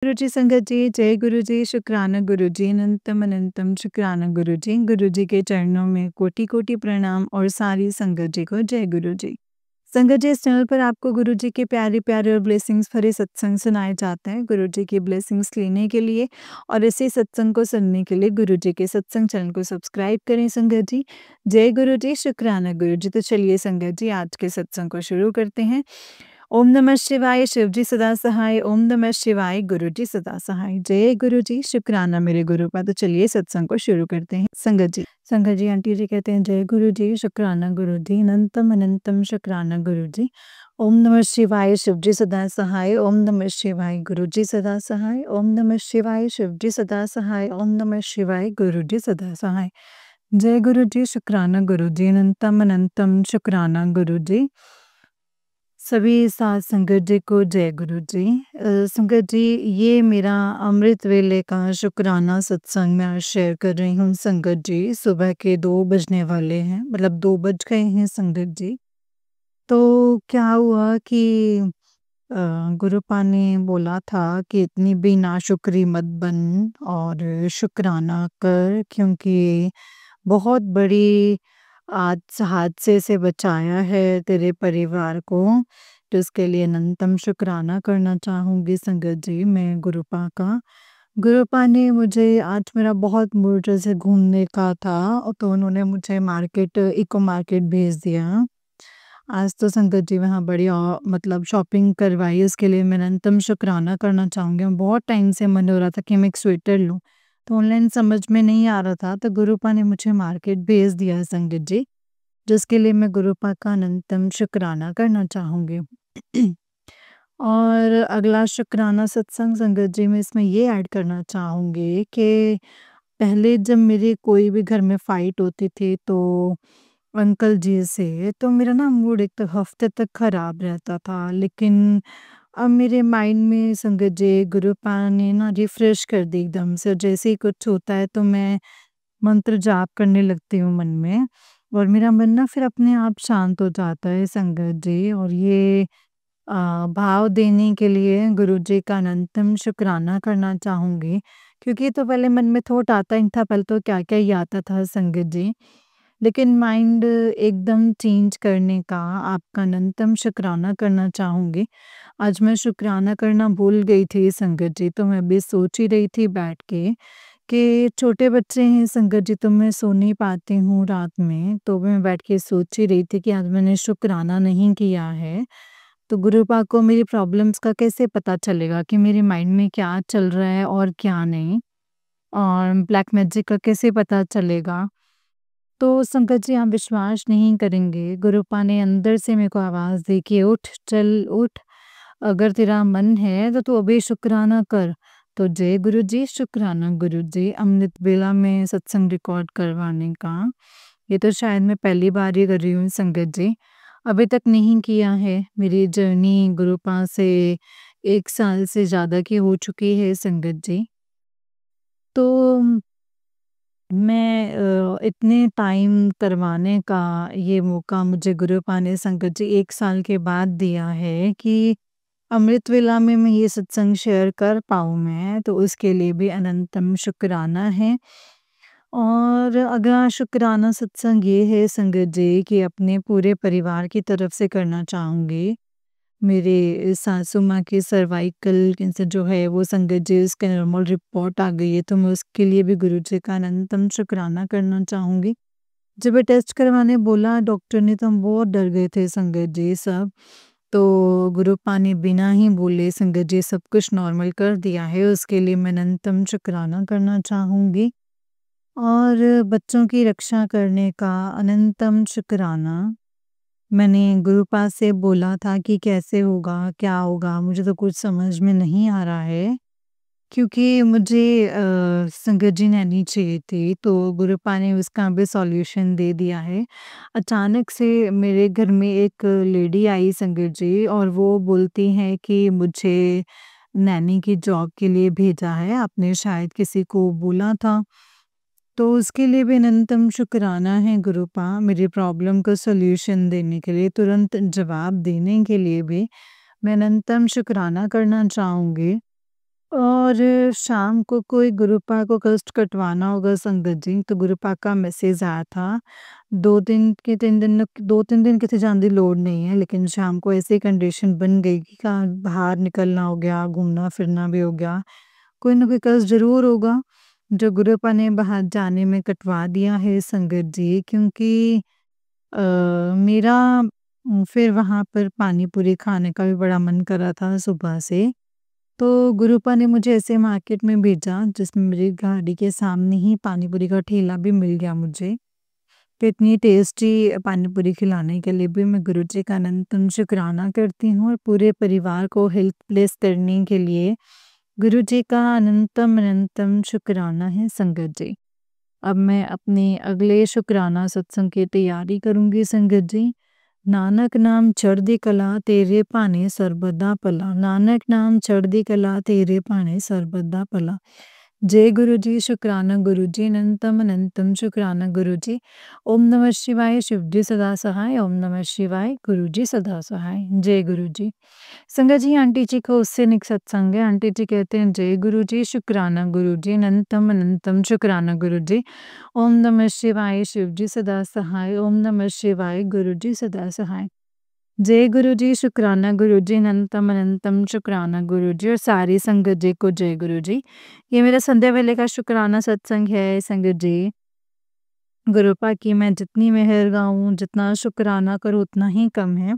गुरु जी संगत जी, जय गुरु जी, शुक्राना गुरु जी, अनंतम अनंतम शुक्राना गुरु जी के चरणों में कोटि कोटि प्रणाम और सारी संगत जी को जय गुरु जी। संगत जी, इस चैनल पर आपको गुरु जी के प्यारे प्यारे और ब्लेसिंग्स भरे सत्संग सुनाए जाते हैं। गुरु जी की ब्लेसिंग्स लेने के लिए और इसी सत्संग को सुनने के लिए गुरु जी के सत्संग चैनल को सब्सक्राइब करें संगत जी। जय गुरु जी, शुक्राना गुरु जी। तो चलिए संगत जी, आज के सत्संग को शुरू करते हैं। ओम नमः शिवाय, शिव जी सदा सहाय। ओम नमः शिवाय, गुरु जी सदा सहाय। जय गुरु जी, शुक्राना मेरे गुरु का। तो चलिए सत्संग को शुरू करते हैं संगत जी। संगत जी, आंटी जी कहते हैं जय गुरु जी, शुक्राना गुरु जी, अनंतम अनंतम शुक्राना गुरु जी। ओम नमः शिवाय, शिव जी सदा सहाय। ओम नमः शिवाय, गुरु जी सदा सहाय। ओम नमः शिवाय, शिव जी सदा सहाय। ओम नमः शिवाय, गुरु जी सदा सहाय। जय गुरु जी, शुक्राना गुरु जी, अनंतम अनंतम शुक्राना गुरु जी। सभी साथ संगत जी को जय गुरु जी। संगत जी, ये मेरा अमृत वेले का शुक्राना सत्संग मैं आज शेयर कर रही हूँ संगत जी। सुबह के 2 बजने वाले हैं, मतलब 2 बज गए हैं संगत जी। तो क्या हुआ कि गुरुपा ने बोला था कि इतनी भी नाशुक्री मत बन और शुक्राना कर, क्योंकि बहुत बड़ी आज हादसे से बचाया है तेरे परिवार को। तो इसके लिए अनंतम शुक्राना करना चाहूँगी संगत जी मैं गुरुपा का। गुरुपा ने मुझे आज मेरा बहुत मूड जैसे घूमने का था, तो उन्होंने मुझे मार्केट इको मार्केट भेज दिया। आज तो संगत जी वहाँ बढ़िया मतलब शॉपिंग करवाई, उसके लिए मैं अनंतम शुक्राना करना चाहूँगी। बहुत टाइम से मन हो रहा था कि मैं एक स्वेटर लूँ, तो ऑनलाइन समझ में नहीं आ रहा था, तो गुरुपा ने मुझे मार्केट भेज दिया संगत जी, जिसके लिए मैं गुरुपा का अनंतम शुक्राना करना चाहूँगी। और अगला शुक्राना सत्संग संगत जी मैं इसमें ये ऐड करना चाहूँगी कि पहले जब मेरी कोई भी घर में फाइट होती थी तो अंकल जी से, तो मेरा ना मूड एक तो हफ्ते तक खराब रहता था। लेकिन अब मेरे माइंड में संगत जी गुरुपा ने ना रिफ्रेश कर दी एकदम से। जैसे ही कुछ होता है तो मैं मंत्र जाप करने लगती हूँ मन में, और मेरा मन ना फिर अपने आप शांत हो जाता है संगत जी। और ये भाव देने के लिए गुरु जी का अनंतम शुक्राना करना चाहूँगी, क्योंकि तो पहले मन में थॉट आता ही था, पहले तो क्या-क्या ही आता था संगत जी। लेकिन माइंड एकदम चेंज करने का आपका अनंतम शुक्राना करना चाहूँगी। आज मैं शुक्राना करना भूल गई थी संगत जी, तो मैं अभी सोच ही रही थी बैठ के कि छोटे बच्चे हैं संगत जी, तो मैं सो नहीं पाती हूँ रात में, तो मैं बैठ के सोच ही रही थी कि आज मैंने शुक्राना नहीं किया है। तो गुरुपा को मेरी प्रॉब्लम्स का कैसे पता चलेगा कि मेरे माइंड में क्या चल रहा है और क्या नहीं, और ब्लैक मैजिक का कैसे पता चलेगा। तो संगत जी आप विश्वास नहीं करेंगे, गुरुपा ने अंदर से मेरे को आवाज़ दी कि उठ, चल उठ, अगर तेरा मन है तो तू अभी शुक्राना कर। तो जय गुरु जी, शुक्राना गुरु जी। अमृत वेला में सत्संग रिकॉर्ड करवाने का, ये तो शायद मैं पहली बार ही कर रही हूँ संगत जी, अभी तक नहीं किया है। मेरी जर्नी गुरुपा से 1 साल से ज़्यादा की हो चुकी है संगत जी। तो मैं इतने टाइम करवाने का ये मौका मुझे गुरुपा ने संगत जी 1 साल के बाद दिया है कि अमृत वेला में मैं ये सत्संग शेयर कर पाऊँ मैं, तो उसके लिए भी अनंतम शुक्राना है। और अगला शुक्राना सत्संग ये है संगत जी कि अपने पूरे परिवार की तरफ से करना चाहूँगी। मेरे सासू माँ की सर्वाइकल कैंसर जो है वो संगत जी उसका नॉर्मल रिपोर्ट आ गई है, तो मैं उसके लिए भी गुरु जी का अनंतम शुक्राना करना चाहूँगी। जब ये टेस्ट करवाने बोला डॉक्टर ने, तो हम बहुत डर गए थे संगत जी सब। तो गुरुपा ने बिना ही बोले संगत जी सब कुछ नॉर्मल कर दिया है, उसके लिए मैं अनंतम शुक्राना करना चाहूँगी। और बच्चों की रक्षा करने का अनंतम शुक्राना। मैंने गुरुपा से बोला था कि कैसे होगा, क्या होगा, मुझे तो कुछ समझ में नहीं आ रहा है, क्योंकि मुझे संगत जी नैनी चाहिए थी, तो गुरुपा ने उसका भी सॉल्यूशन दे दिया है। अचानक से मेरे घर में एक लेडी आई संगत जी, और वो बोलती हैं कि मुझे नैनी की जॉब के लिए भेजा है, आपने शायद किसी को बोला था। तो उसके लिए भी अनंतम शुक्राना है गुरुपा, मेरी प्रॉब्लम का सॉल्यूशन देने के लिए, तुरंत जवाब देने के लिए भी मैं अनंतम शुक्राना करना चाहूँगी। और शाम को कोई गुरुपा को कष्ट कटवाना होगा संगत जी, तो गुरुपा का मैसेज आया था। 2-3 दिन किਤੇ जाने की लोड़ नहीं है, लेकिन शाम को ऐसी कंडीशन बन गई कि कहाँ बाहर निकलना हो गया, घूमना-फिरना भी हो गया। कोई ना कोई कष्ट ज़रूर होगा, जो गुरुपा ने बाहर जाने में कटवा दिया है संगत जी, क्योंकि अ, मेरा फिर वहाँ पर पानी पूरी खाने का भी बड़ा मन कर रहा था सुबह से। तो गुरुपा ने मुझे ऐसे मार्केट में भेजा जिसमें मेरी गाड़ी के सामने ही पानी पूरी का ठेला भी मिल गया मुझे। तो इतनी टेस्टी पानी पूरी खिलाने के लिए भी मैं गुरुजी का अनंतम शुक्राना करती हूँ और पूरे परिवार को हेल्पलेस करने के लिए गुरुजी का अनंतम अनंतम शुक्राना है संगत जी। अब मैं अपने अगले शुक्राना सत्संग की तैयारी करूँगी संगत जी। नानक नाम चढ़दी कला तेरे भाने सर्बदा भला, नानक नाम चढ़दी कला तेरे भाने सर्बदा भला। जय गुरु जी, शुक्राना गुरु जी, अनंतम अनंतम शुक्राना गुरु जी। ओम नमः शिवाय, शिव जी सदा सहाय, ओम नमः शिवाय, गुरु जी सदा सहाय। जय गुरु जी। संगत जी, आंटी जी का उससे निक सत्संग है। आंटी जी कहते हैं जय गुरु जी, शुक्राना गुरु जी, अनंतम अनंतम शुक्राना गुरु जी। ओम नमः शिवाय, शिव जी सदा सहाय, ओम नमः शिवाय, गुरु जी सदा सहाय। जय गुरु जी, शुक्राना गुरु जी, अनंतम अनंतम शुक्राना गुरु जी और सारी संगत जी को जय गुरु जी। ये मेरा संध्या वेले का शुक्राना सत्संग है संगत जी। गुरुपा की मैं जितनी मेहर गाऊँ, जितना शुक्राना करूँ उतना ही कम है।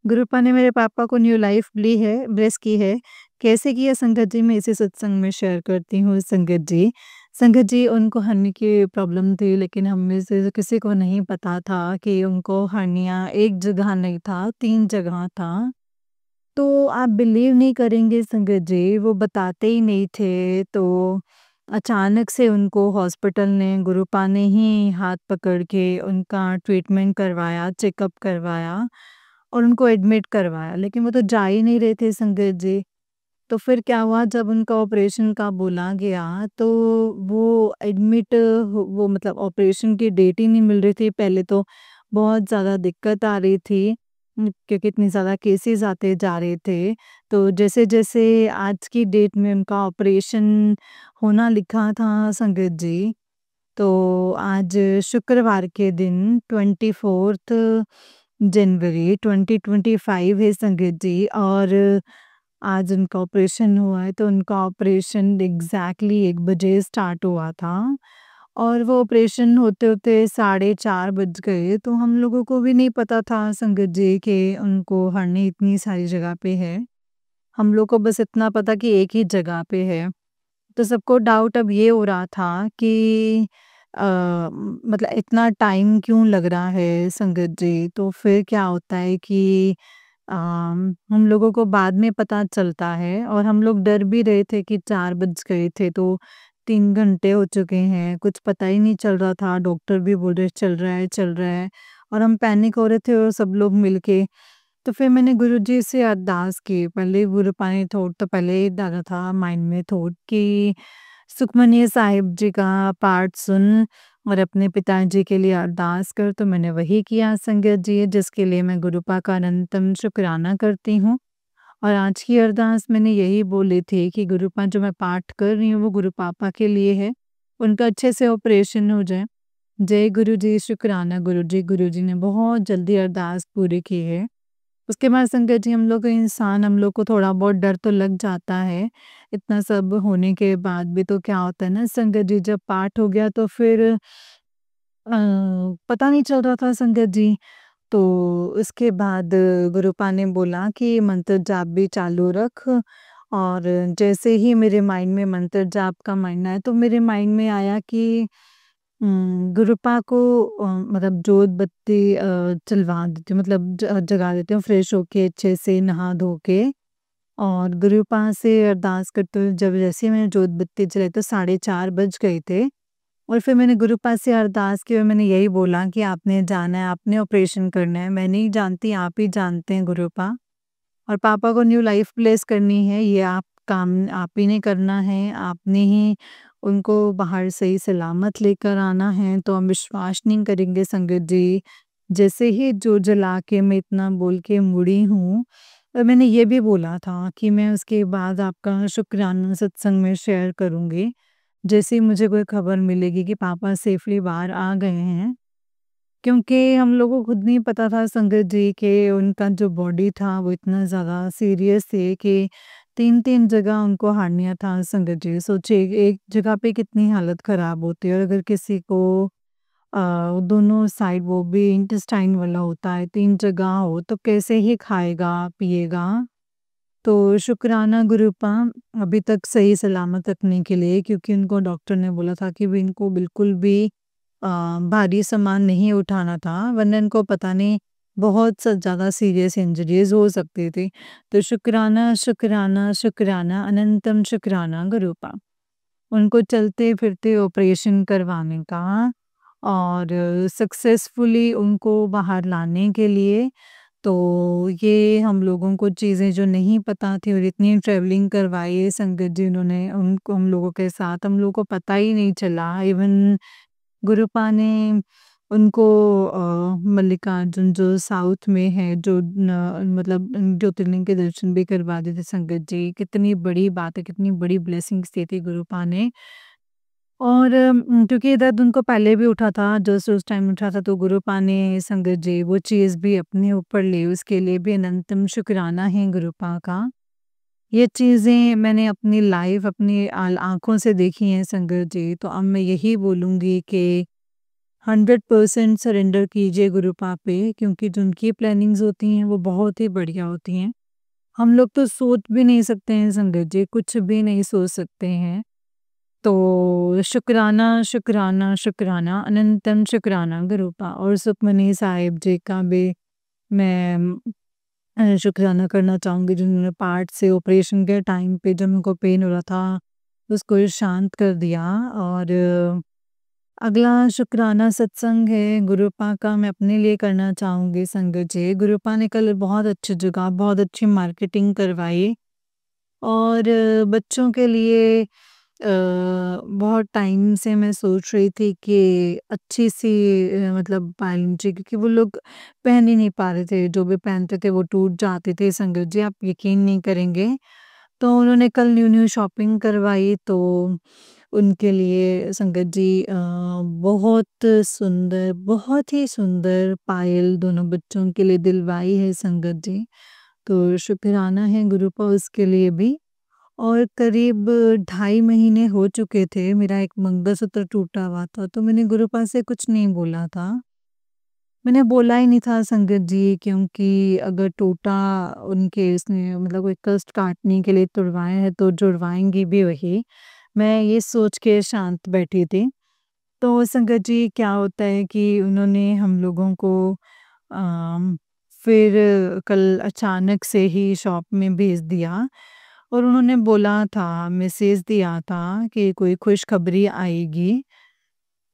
गुरुपा ने मेरे पापा को न्यू लाइफ ब्लेस की है। कैसे की है संगत जी, मैं इसी सत्संग में शेयर करती हूँ संगत जी। संगत जी, उनको हर्नी की प्रॉब्लम थी, लेकिन हम में से किसी को नहीं पता था कि उनको हर्निया एक जगह नहीं था, 3 जगह था। तो आप बिलीव नहीं करेंगे संगत जी, वो बताते ही नहीं थे। तो अचानक से उनको हॉस्पिटल ने, गुरुपा ने ही हाथ पकड़ के उनका ट्रीटमेंट करवाया, चेकअप करवाया और उनको एडमिट करवाया, लेकिन वो तो जा ही नहीं रहे थे संगत जी। तो फिर क्या हुआ, जब उनका ऑपरेशन का बोला गया तो वो एडमिट वो मतलब ऑपरेशन की डेट ही नहीं मिल रही थी। पहले तो बहुत ज़्यादा दिक्कत आ रही थी, क्योंकि इतनी ज़्यादा केसेस आते जा रहे थे। तो जैसे-जैसे आज की डेट में उनका ऑपरेशन होना लिखा था संगत जी, तो आज शुक्रवार के दिन 24th जनवरी 2025 है संगत जी, और आज उनका ऑपरेशन हुआ है। तो उनका ऑपरेशन एग्ज़ैक्टली 1 बजे स्टार्ट हुआ था और वो ऑपरेशन होते-होते 4:30 बज गए। तो हम लोगों को भी नहीं पता था संगत जी कि उनको हर्नी इतनी सारी जगह पे है। हम लोग को बस इतना पता कि एक ही जगह पे है। तो सबको डाउट अब ये हो रहा था कि मतलब इतना टाइम क्यों लग रहा है संगत जी। तो फिर क्या होता है कि हम लोगों को बाद में पता चलता है, और हम लोग डर भी रहे थे कि 4 बज गए थे तो 3 घंटे हो चुके हैं, कुछ पता ही नहीं चल रहा था। डॉक्टर भी बोल रहे चल रहा है, चल रहा है, और हम पैनिक हो रहे थे और सब लोग मिलके। तो फिर मैंने गुरुजी से अरदास की। पहले गुरुपा ने थॉट तो पहले ही डाला था माइंड में थॉट कि सुखमनी साहिब जी का पाठ सुन और अपने पिताजी के लिए अरदास कर। तो मैंने वही किया संगत जी, जिसके लिए मैं गुरुपा का अनंतम शुक्राना करती हूँ। और आज की अरदास मैंने यही बोली थी कि गुरुपा जो मैं पाठ कर रही हूँ वो गुरु पापा के लिए है, उनका अच्छे से ऑपरेशन हो जाए। जय गुरु जी, शुक्राना गुरु जी। गुरु जी ने बहुत जल्दी अरदास पूरी की है। उसके बाद संगत जी, हम लोग को थोड़ा बहुत डर तो लग जाता है। इतना सब होने के बाद भी तो क्या होता है ना संगत जी, जब पाठ हो गया तो फिर पता नहीं चल रहा था संगत जी। तो उसके बाद गुरुपा ने बोला कि मंत्र जाप भी चालू रख, और जैसे ही मेरे माइंड में मंत्र जाप का माइंड आया तो मेरे माइंड में आया कि गुरुपा को मतलब जोत बत्ती चलवा देती हूँ, मतलब जगा देती हूँ फ्रेश होके अच्छे से नहा धो के। और गुरुपा से अरदास करते हुए जब जैसे ही मैंने जोत बत्ती जलाई तो 4:30 बज गए थे, और फिर मैंने गुरुपा से अरदास की और मैंने यही बोला कि आपने जाना है, आपने ऑपरेशन करना है, मैं नहीं जानती, आप ही जानते हैं गुरुपा। और पापा को न्यू लाइफ ब्लेस करनी है, ये आप काम आप ही ने करना है, आपने ही उनको बाहर सही सलामत लेकर आना है। तो हम विश्वास नहीं करेंगे संगत जी, जैसे ही जोत जला के मैं इतना बोल के मुड़ी हूँ, मैंने ये भी बोला था कि मैं उसके बाद आपका शुक्राना सत्संग में शेयर करूँगी, जैसे ही मुझे कोई खबर मिलेगी कि पापा सेफ़ली बाहर आ गए हैं। क्योंकि हम लोगों को खुद नहीं पता था संगत जी कि उनका जो बॉडी था वो इतना ज़्यादा सीरियस थे कि 3-3 जगह उनको हार्निया था संगत जी। सोचिए एक जगह पे कितनी हालत ख़राब होती है और अगर किसी को दोनों साइड वो भी इंटेस्टाइन वाला होता है, 3 जगह हो तो कैसे ही खाएगा, पिएगा? तो शुक्राना गुरूपा अभी तक सही सलामत रखने के लिए, क्योंकि उनको डॉक्टर ने बोला था कि भी इनको बिल्कुल भी अ, भारी सामान नहीं उठाना था, वरना इनको पता नहीं बहुत ज़्यादा सीरियस इंजरीज़ हो सकती थी। तो शुक्राना, शुक्राना, शुक्राना, अनंतम शुक्राना गुरूपा। उनको चलते-फिरते ऑपरेशन करवाने का और सक्सेसफुली उनको बाहर लाने के लिए। तो ये हम लोगों को चीज़ें जो नहीं पता थी और इतनी ट्रैवलिंग करवाई है संगत जी उन्होंने उनको हम लोगों के साथ, हम लोगों को पता ही नहीं चला। इवन गुरुपा ने उनको मल्लिकार्जुन जो साउथ में है, जो न मतलब ज्योतिर्लिंग के दर्शन भी करवा दिए थे संगत जी। कितनी बड़ी बात है, कितनी बड़ी ब्लेसिंग्स दी थी गुरुपा ने। और क्योंकि ये दर्द उनको पहले भी उठा था, जस्ट उस टाइम उठा था, तो गुरुपा ने संगत जी वो चीज़ भी अपने ऊपर ली, उसके लिए भी अनंतम शुक्राना है गुरुपा का। ये चीज़ें मैंने अपनी लाइव अपनी आँखों से देखी हैं संगत जी, तो अब मैं यही बोलूँगी कि 100% सरेंडर कीजिए गुरुपा पे, क्योंकि जो उनकी प्लानिंग्स होती हैं वो बहुत ही बढ़िया होती हैं। हम लोग तो सोच भी नहीं सकते हैं संगत जी, कुछ भी नहीं सोच सकते हैं। तो शुक्राना, शुक्राना, शुक्राना, अनंतम शुक्राना गुरूपा। और सुखमनी साहिब जी का भी मैं शुक्राना करना चाहूँगी, जिन्होंने पार्ट से ऑपरेशन के टाइम पे जब उनको पेन हो रहा था, उसको शांत कर दिया। और अगला शुक्राना सत्संग है गुरूपा का, मैं अपने लिए करना चाहूँगी संगत जी। गुरूपा ने कल बहुत अच्छी जगह, बहुत अच्छी मार्केटिंग करवाई और बच्चों के लिए बहुत टाइम से मैं सोच रही थी कि अच्छी-सी मतलब पायल नीचे, क्योंकि वो लोग पहन ही नहीं पा रहे थे, जो भी पहनते थे वो टूट जाते थे संगत जी, आप यकीन नहीं करेंगे। तो उन्होंने कल न्यू-न्यू शॉपिंग करवाई, तो उनके लिए संगत जी बहुत सुंदर, बहुत ही सुंदर पायल दोनों बच्चों के लिए दिलवाई है संगत जी। तो शुक्राना है गुरूपा उसके लिए भी। और करीब 2.5 महीने हो चुके थे, मेरा एक मंगलसूत्र टूटा हुआ था, तो मैंने गुरुपा से कुछ नहीं बोला था। मैंने बोला ही नहीं था संगत जी, क्योंकि अगर टूटा उनके इसने मतलब कोई कष्ट काटने के लिए तुड़वाए हैं, तो जुड़वाएँगी भी वही। मैं ये सोच के शांत बैठी थी। तो संगत जी क्या होता है कि उन्होंने हम लोगों को अम, फिर कल अचानक से ही शॉप में भेज दिया और उन्होंने बोला था, मैसेज दिया था कि कोई खुशखबरी आएगी।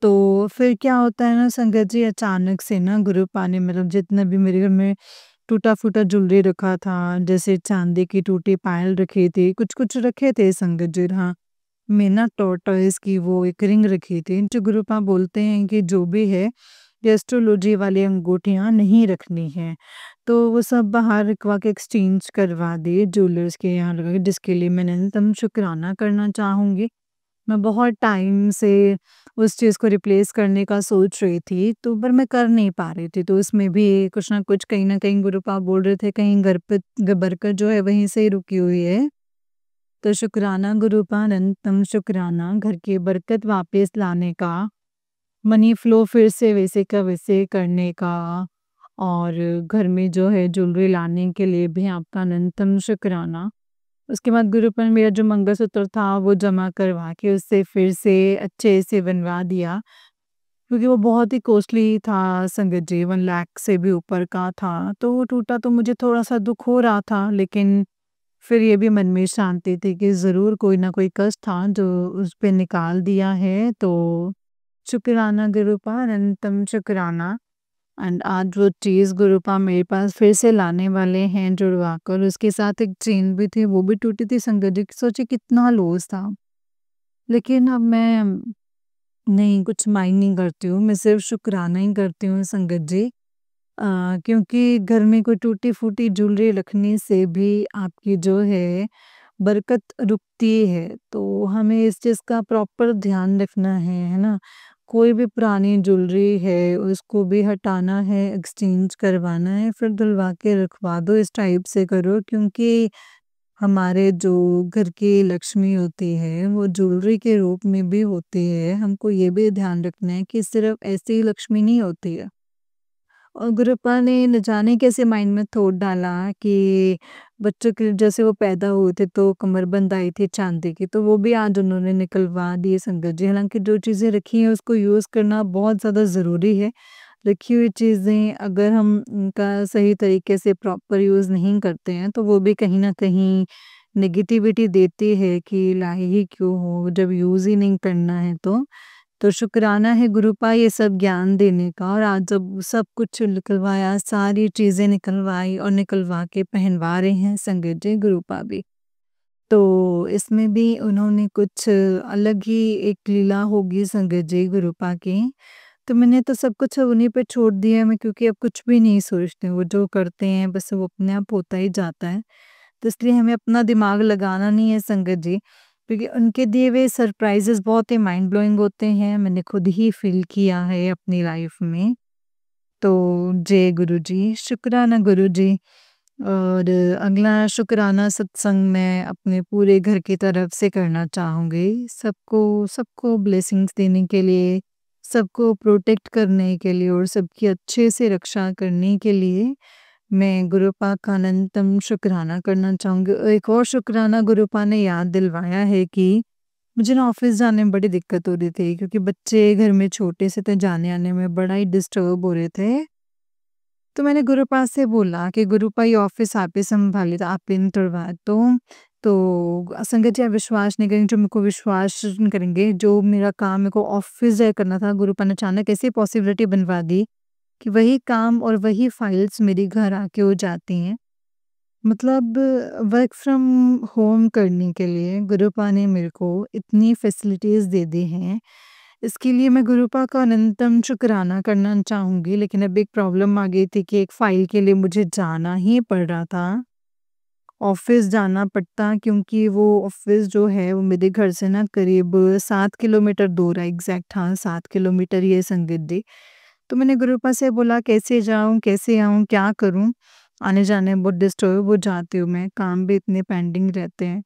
तो फिर क्या होता है ना संगत जी, अचानक से ना ग्रुप आने, मतलब जितना भी मेरे घर में टूटा-फूटा ज्वेलरी रखा था, जैसे चांदी की टूटी पायल रखी थी, कुछ-कुछ रखे थे संगत जी। हाँ, मैं ना टॉर्टॉइस की वो एक रिंग रखी थी, जो गुरुपा बोलते हैं कि जो भी है, ये एस्ट्रोलॉजी वाली अंगूठियाँ नहीं रखनी है। तो वो सब बाहर रखवा के एक्सचेंज करवा दिए ज्वेलर्स के यहाँ लगा के, जिसके लिए मैं अनंतम शुक्राना करना चाहूँगी। मैं बहुत टाइम से उस चीज़ को रिप्लेस करने का सोच रही थी, तो पर मैं कर नहीं पा रही थी, तो उसमें भी कुछ ना कुछ कहीं न कहीं गुरुपा बोल रहे थे, कहीं घर पे बरकत जो है वहीं से ही रुकी हुई है। तो शुक्राना गुरूपा, अनंतम शुक्राना घर की बरकत वापस लाने का, मनी फ्लो फिर से वैसे का वैसे करने का, और घर में जो है ज्वेलरी लाने के लिए भी आपका अनंतम शुक्राना। उसके बाद गुरु पर मेरा जो मंगलसूत्र था वो जमा करवा के उससे फिर से अच्छे से बनवा दिया, क्योंकि वो बहुत ही कॉस्टली था संगत जी, 1 लाख से भी ऊपर का था। तो वो टूटा तो मुझे थोड़ा-सा दुःख हो रहा था, लेकिन फिर ये भी मन में शांति थी कि ज़रूर कोई ना कोई कष्ट था जो उस पे निकाल दिया है। तो शुक्राना गुरूपा, अनंतम शुक्राना। एंड आज वो चीज़ गुरूपा मेरे पास फिर से लाने वाले हैं जुड़वाकर, उसके साथ एक चेन भी थी, वो भी टूटी थी संगत जी। सोचिए कितना लॉस था। लेकिन अब मैं नहीं, कुछ माइंड नहीं करती हूँ, मैं सिर्फ़ शुक्राना ही करती हूँ संगत जी। क्योंकि घर में कोई टूटी-फूटी ज्वेलरी रखने से भी आपकी जो है बरकत रुकती है। तो हमें इस चीज़ का प्रॉपर ध्यान रखना है ना? कोई भी पुरानी ज्वेलरी है उसको भी हटाना है, एक्सचेंज करवाना है, फिर धुलवा के रखवा दो, इस टाइप से करो क्योंकि हमारे जो घर की लक्ष्मी होती है वो ज्वेलरी के रूप में भी होती है। हमको ये भी ध्यान रखना है कि सिर्फ़ ऐसे ही लक्ष्मी नहीं होती है। और गुरुपा ने न जाने कैसे माइंड में थॉट डाला कि बच्चों के जैसे वो पैदा हुए थे तो कमरबंद आई थी चांदी की, तो वो भी आज उन्होंने निकलवा दी संगत जी। हालाँकि जो चीज़ें रखी हैं उसको यूज़ करना बहुत ज़्यादा ज़रूरी है। रखी हुई चीज़ें अगर हम उनका सही तरीके से प्रॉपर यूज़ नहीं करते हैं तो वो भी कहीं न कहीं नेगेटिविटी देती है कि लाए ही क्यों हो जब यूज़ ही नहीं करना है तो। तो शुक्राना है गुरुपा ये सब ज्ञान देने का, और आज जब सब कुछ निकलवाया, सारी चीज़ें निकलवाई और निकलवा के पहनवा रहे हैं संगत जी गुरुपा भी। तो इसमें भी उन्होंने कुछ अलग ही एक लीला होगी संगत जी गुरुपा की। तो मैंने तो सब कुछ अब उन्हीं पे छोड़ दिया है मैं, क्योंकि अब कुछ भी नहीं सोचती हूँ, वो जो करते हैं बस वो अपने आप होता ही जाता है। तो इसलिए हमें अपना दिमाग लगाना नहीं है संगत जी, क्योंकि उनके दिए हुए सरप्राइज़ेज़ बहुत ही माइंड ब्लोइंग होते हैं, मैंने खुद ही फ़ील किया है अपनी लाइफ़ में। तो जय गुरुजी, शुक्राना गुरुजी। और अगला शुक्राना सत्संग मैं अपने पूरे घर की तरफ से करना चाहूँगी। सबको सबको ब्लेसिंग्स देने के लिए, सबको प्रोटेक्ट करने के लिए और सबकी अच्छे से रक्षा करने के लिए मैं गुरुपा का अनंतम शुक्राना करना चाहूँगी। एक और शुक्राना गुरुपा ने याद दिलवाया है कि मुझे ना ऑफ़िस जाने में बड़ी दिक्कत हो रही थी, क्योंकि बच्चे घर में छोटे से थे, जाने-आने में बड़ा ही डिस्टर्ब हो रहे थे। तो मैंने गुरुपा से बोला कि गुरुपा ये ऑफ़िस आप ही सँभालिए, तो आप ही निकलवा दो। तो संगत जी आप विश्वास नहीं करेंगे, जो मेरे को विश्वास नहीं करेंगे, जो मेरा काम मेरे को ऑफ़िस जाके करना था, गुरुपा ने अचानक ऐसी पॉसिबिलिटी बनवा दी कि वही काम और वही फाइल्स मेरे घर आके हो जाती हैं। मतलब वर्क फ्रॉम होम करने के लिए गुरुपा ने मेरे को इतनी फैसिलिटीज़ दे दी हैं। इसके लिए मैं गुरुपा का अनंतम शुक्राना करना चाहूँगी, लेकिन अब एक प्रॉब्लम आ गई थी कि एक फ़ाइल के लिए मुझे जाना ही पड़ रहा था। ऑफ़िस जाना पड़ता, क्योंकि वो ऑफ़िस जो है वो मेरे घर से ना करीब 7 किलोमीटर दूर है, एग्ज़ैक्ट हाँ 7 किलोमीटर ही है संगत जी। तो मैंने गुरुपा से बोला कैसे जाऊँ, कैसे आऊँ, क्या करूँ? आने-जाने में बहुत डिस्टर्ब हो जाती हूँ मैं, काम भी इतने पेंडिंग रहते हैं।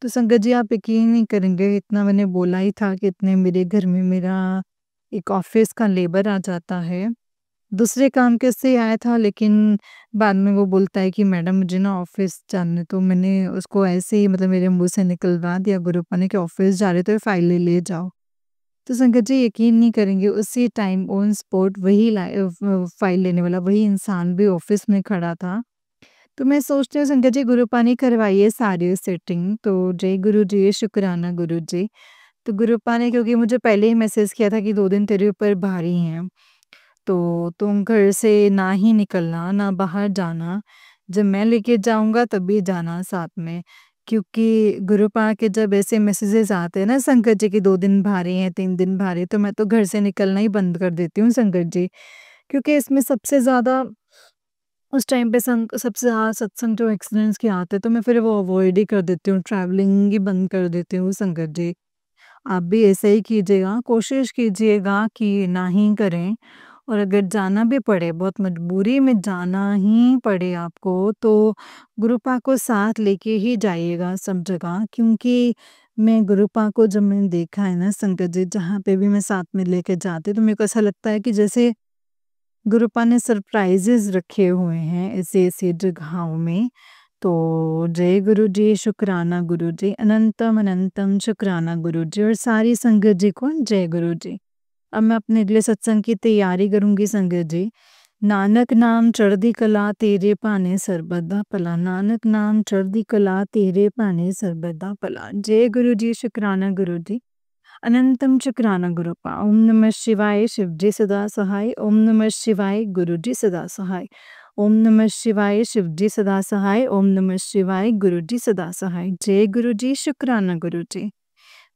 तो संगत जी आप यकीन नहीं करेंगे, इतना मैंने बोला ही था कि इतने मेरे घर में मेरा एक ऑफ़िस का लेबर आ जाता है। दूसरे काम के से आया था, लेकिन बाद में वो बोलता है कि मैडम मुझे ना ऑफ़िस जाना है, तो मैंने उसको ऐसे ही मतलब मेरे मुँह से निकलवा दिया गुरुपा ने कि ऑफ़िस जा रहे हो तो फाइलें ले जाओ। तो संगत जी यकीन नहीं करेंगे, उसी टाइम ऑन स्पॉट वही फाइल लेने वाला वही इंसान भी ऑफ़िस में खड़ा था। तो मैं सोचती हूँ संगत जी गुरुपा ने करवाई है सारी सेटिंग, तो जय गुरु जी, शुक्राना गुरु जी। तो गुरुपा ने क्योंकि मुझे पहले ही मैसेज किया था कि 2 दिन तेरे ऊपर भारी हैं। तो तुम घर से ना ही निकलना, ना बाहर जाना, जब मैं लेके जाऊँगा तभी जाना साथ में। क्योंकि ग्रुप के जब ऐसे मैसेजेस आते हैं ना संकट जी कि 2 दिन भारी हैं, 3 दिन भारी, तो मैं तो घर से निकलना ही बंद कर देती हूँ संकट जी। क्योंकि इसमें सबसे ज़्यादा उस टाइम पे सबसे ज़्यादा सत्संग जो एक्सीडेंट्स के आते हैं, तो मैं फिर वो अवॉइड ही कर देती हूँ, ट्रैवलिंग ही बंद कर देती हूँ संकट जी। आप भी ऐसे ही कीजिएगा, कोशिश कीजिएगा कि ना ही करें, और अगर जाना भी पड़े, बहुत मजबूरी में जाना ही पड़े आपको, तो गुरुपा को साथ लेके ही जाइएगा सब जगह, क्योंकि मैं गुरुपा को जब मैंने देखा है ना संगत जी, जहाँ पे भी मैं साथ में लेके जाती तो मेरे को ऐसा लगता है कि जैसे गुरुपा ने सरप्राइजेज़ रखे हुए हैं ऐसे-ऐसे जगहों में। तो जय गुरु जी, शुक्राना गुरु जी, अनंतम अनंतम शुक्राना गुरु जी, और सारी संगत जी को जय गुरु जी। अब मैं अपने अगले सत्संग की तैयारी करूँगी संगत जी। नानक नाम चढ़दी कला तेरे भाने सर्बदा भला, नानक नाम चढ़दी कला तेरे भाने सर्बदा भला। जय गुरु जी, शुक्राना गुरु जी। अनंतम शुक्राना गुरुपा। ओम नमः शिवाय, शिव जी सदा सहाय। ओम नमः शिवाय, गुरु जी सदा सहाय। ओम नमः शिवाय, शिव जी सदा सहाय। ओम नमः शिवाय, गुरु जी सदा सहाय। जय गुरु जी, शुक्राना गुरु जी।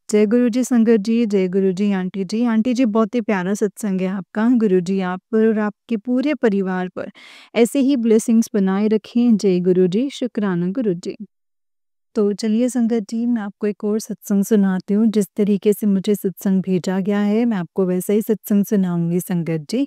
जय गुरु जी संगत जी, जय गुरु जी आंटी जी। आंटी जी बहुत ही प्यारा सत्संग है आपका। गुरु जी आप पर और आपके पूरे परिवार पर ऐसे ही ब्लेसिंग्स बनाए रखें। जय गुरु जी, शुक्राना गुरु जी। तो चलिए संगत जी, मैं आपको एक और सत्संग सुनाती हूँ। जिस तरीके से मुझे सत्संग भेजा गया है, मैं आपको वैसा ही सत्संग सुनाऊँगी संगत जी।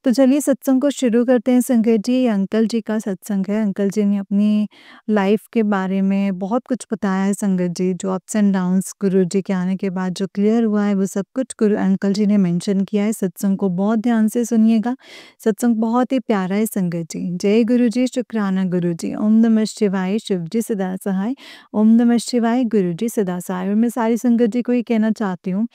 तो चलिए सत्संग को शुरू करते हैं संगत जी। ये अंकल जी का सत्संग है। अंकल जी ने अपनी लाइफ के बारे में बहुत कुछ बताया है संगत जी। जो अप्स एंड डाउन्स गुरु जी के आने के बाद जो क्लियर हुआ है, वो सब कुछ गुरु अंकल जी ने मेंशन किया है। सत्संग को बहुत ध्यान से सुनिएगा। सत्संग बहुत ही प्यारा है संगत जी। जय गुरु जी, शुक्राना गुरु जी। ओम नमः शिवाय, शिव जी सदा सहाय। ओम नमः शिवाय, गुरु जी सदा सहाय। और मैं सारी संगत जी को ये कहना चाहती हूँ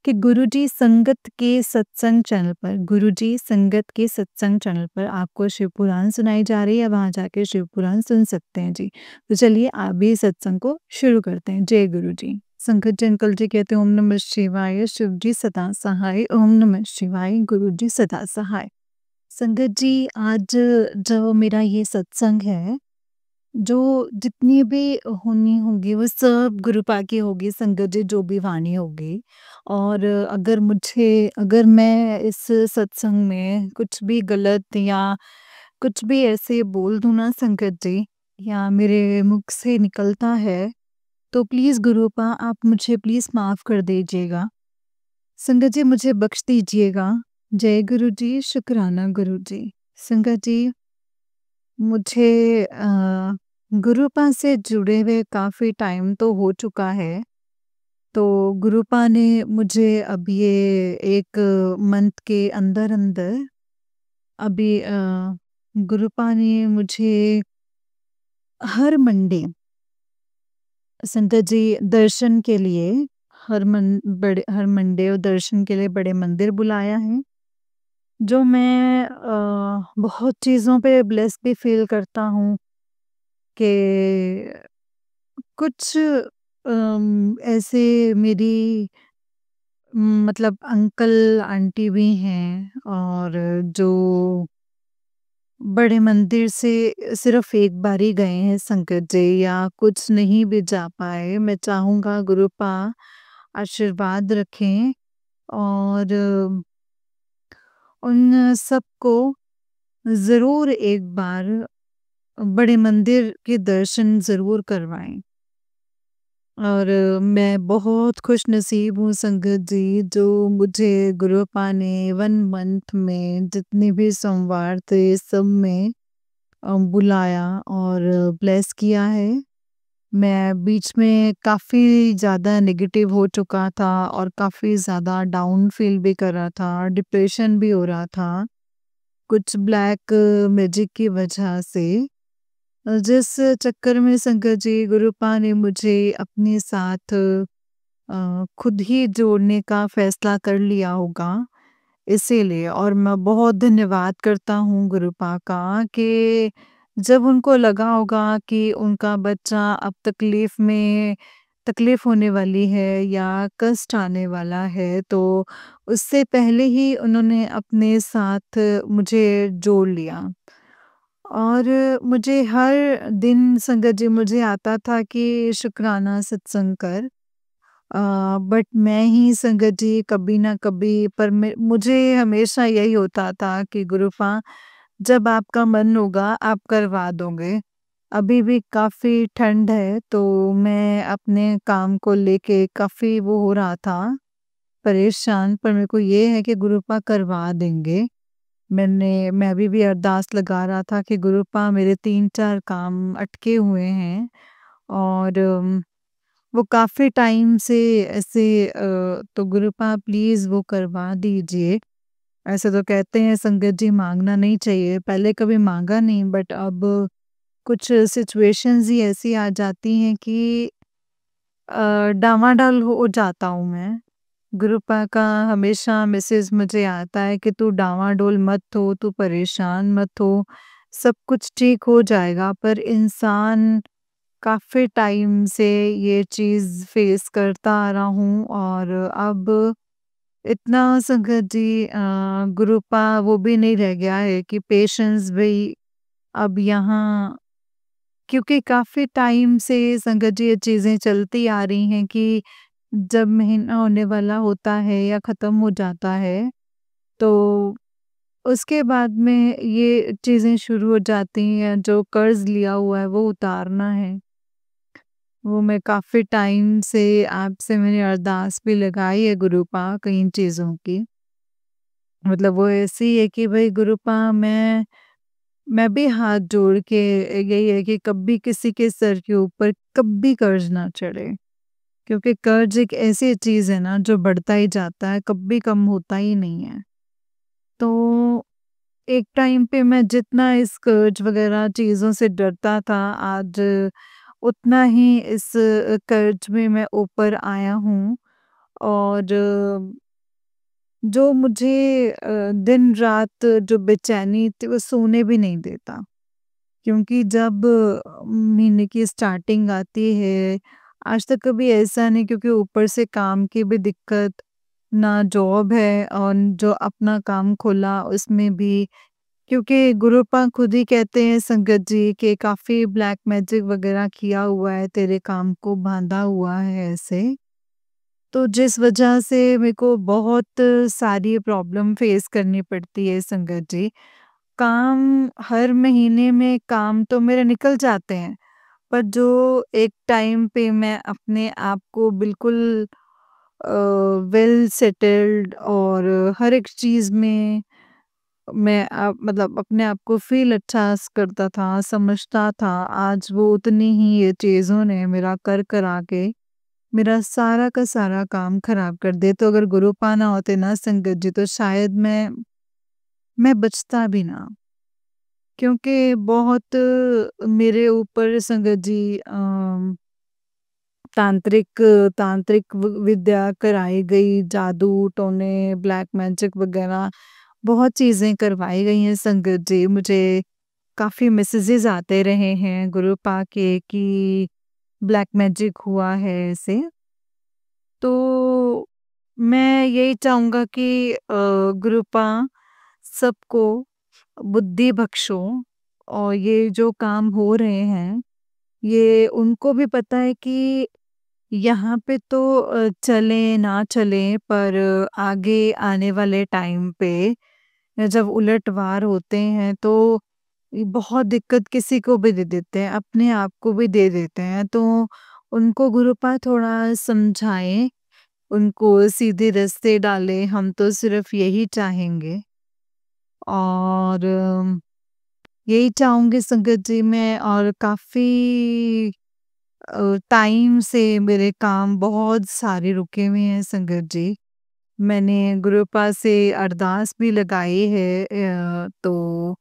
कि गुरुजी संगत के सत्संग चैनल पर, गुरुजी संगत के सत्संग चैनल पर आपको शिव पुराण सुनाई जा रही है। वहाँ जाके शिव पुराण सुन सकते हैं जी। तो चलिए आप भी सत्संग को शुरू करते हैं। जय गुरु जी। संगत जी अंकल जी कहते हैं ओम नमः शिवाय, शिव जी सदा सहाय। ओम नमः शिवाय, गुरु जी सदा सहाय। संगत जी आज जो मेरा ये सत्संग है, जो जितनी भी होनी होगी वो सब गुरुपा की होगी संगत जी, जो भी वाणी होगी। और अगर मैं इस सत्संग में कुछ भी गलत या कुछ भी ऐसे बोल दूँ ना संगत जी, या मेरे मुख से निकलता है, तो प्लीज़ गुरुपा आप मुझे प्लीज़ माफ़ कर दीजिएगा। संगत जी मुझे बख्श दीजिएगा। जय गुरु जी, शुक्राना गुरु जी। संगत जी मुझे गुरुपा से जुड़े हुए काफ़ी टाइम तो हो चुका है। तो गुरुपा ने मुझे अब ये 1 मंथ के अंदर-अंदर अभी गुरुपा ने मुझे हर मंडे संगत जी दर्शन के लिए हर मंडे और दर्शन के लिए बड़े मंदिर बुलाया है। जो मैं बहुत चीज़ों पे ब्लेस भी फ़ील करता हूँ कि कुछ ऐसे मेरी मतलब अंकल आंटी भी हैं, और जो बड़े मंदिर से सिर्फ एक बार ही गए हैं संगत जी, या कुछ नहीं भी जा पाए। मैं चाहूँगा गुरुपा आशीर्वाद रखें और उन सबको ज़रूर एक बार बड़े मंदिर के दर्शन ज़रूर करवाएं। और मैं बहुत खुशनसीब हूँ संगत जी, जो मुझे गुरुपा ने 1 मंथ में जितने भी सोमवार थे सब में बुलाया और ब्लेस किया है। मैं बीच में काफ़ी ज़्यादा नेगेटिव हो चुका था और काफ़ी ज़्यादा डाउन फ़ील भी कर रहा था, डिप्रेशन भी हो रहा था, कुछ ब्लैक मैजिक की वजह से। जिस चक्कर में संगत जी गुरुपा ने मुझे अपने साथ खुद ही जोड़ने का फैसला कर लिया होगा, इसीलिए। और मैं बहुत धन्यवाद करता हूँ गुरुपा का कि जब उनको लगा होगा कि उनका बच्चा अब तकलीफ होने वाली है या कष्ट आने वाला है, तो उससे पहले ही उन्होंने अपने साथ मुझे जोड़ लिया। और मुझे हर दिन संगत जी मुझे आता था कि शुक्राना सत्संग कर, बट मैं ही संगत जी कभी ना कभी पर मुझे हमेशा यही होता था कि गुरुपा जब आपका मन होगा आप करवा दोगे। अभी भी काफ़ी ठंड है, तो मैं अपने काम को लेके काफ़ी वो हो रहा था परेशान, पर मेरे को ये है कि गुरुपा करवा देंगे। मैं अभी भी अरदास लगा रहा था कि गुरुपा मेरे 3-4 काम अटके हुए हैं, और वो काफ़ी टाइम से ऐसे तो गुरुपा प्लीज़ वो करवा दीजिए। ऐसे तो कहते हैं संगत जी माँगना नहीं चाहिए, पहले कभी माँगा नहीं, बट अब कुछ सिचुएशंस ही ऐसी आ जाती हैं कि डामाडोल हो जाता हूँ मैं। गुरुपा का हमेशा मैसेज मुझे आता है कि तू डामाडोल मत हो, तू परेशान मत हो, सब कुछ ठीक हो जाएगा। पर इंसान काफ़ी टाइम से ये चीज़ फेस करता आ रहा हूँ, और अब इतना संगत जी गुरुपा वो भी नहीं रह गया है कि पेशेंस भी अब यहाँ, क्योंकि काफ़ी टाइम से संगत जी ये चीज़ें चलती आ रही हैं कि जब महीना होने वाला होता है या ख़त्म हो जाता है, तो उसके बाद में ये चीज़ें शुरू हो जाती हैं, जो कर्ज़ लिया हुआ है वो उतारना है। वो मैं काफ़ी टाइम से आपसे मैंने अरदास भी लगाई है गुरुपा इन चीज़ों की। मतलब वो ऐसी है कि भई गुरुपा मैं भी हाथ जोड़ के यही है कि कभी किसी के सर के ऊपर कभी कर्ज़ ना चढ़े। क्योंकि कर्ज़ एक ऐसी चीज़ है ना जो बढ़ता ही जाता है, कभी कम होता ही नहीं है। तो एक टाइम पे मैं जितना इस कर्ज़ वग़ैरह चीज़ों से डरता था, आज उतना ही इस कर्ज़ में मैं ऊपर आया हूँ। और जो मुझे दिन-रात जो बेचैनी थी वो सोने भी नहीं देता। क्योंकि जब महीने की स्टार्टिंग आती है, आज तक कभी ऐसा नहीं, क्योंकि ऊपर से काम की भी दिक्कत, ना जॉब है और जो अपना काम खोला उसमें भी, क्योंकि गुरुपा खुद ही कहते हैं संगत जी कि काफ़ी ब्लैक मैजिक वग़ैरह किया हुआ है, तेरे काम को बाँधा हुआ है ऐसे। तो जिस वजह से मेरे को बहुत सारी प्रॉब्लम फेस करनी पड़ती है संगत जी। काम हर महीने में काम तो मेरे निकल जाते हैं, पर जो एक टाइम पे मैं अपने आप को बिल्कुल अ, वेल सेटल्ड और हर एक चीज़ में मैं मतलब अपने आप को फ़ील अच्छा करता था, समझता था। आज वो उतनी ही ये चीज़ों ने मेरा कर करा के मेरा सारा का सारा काम खराब कर दिया। तो अगर गुरुपा ना होते ना संगत जी, तो शायद मैं बचता भी ना। क्योंकि बहुत मेरे ऊपर संगत जी तांत्रिक तांत्रिक विद्या कराई गई, जादू, टोने, ब्लैक मैजिक वगैरह बहुत चीज़ें करवाई गई हैं संगत जी। मुझे काफ़ी मैसेजेस आते रहे हैं गुरुपा के कि ब्लैक मैजिक हुआ है ऐसे। तो मैं यही चाहूँगा कि गुरुपा सबको बुद्धि बख्शो, और ये जो काम हो रहे हैं, ये उनको भी पता है कि यहाँ पे तो चलें ना चलें, पर आगे आने वाले टाइम पे जब उलट-वार होते हैं तो ये बहुत दिक्कत किसी को भी दे देते हैं, अपने आप को भी दे देते हैं। तो उनको गुरुपा थोड़ा समझाएँ, उनको सीधे रास्ते डालें, हम तो सिर्फ़ यही चाहेंगे। और यही चाहूँगी संगत जी मैं, और काफ़ी टाइम से मेरे काम बहुत सारे रुके हुए हैं संगत जी। मैंने गुरुपा से अरदास भी लगाई है, तो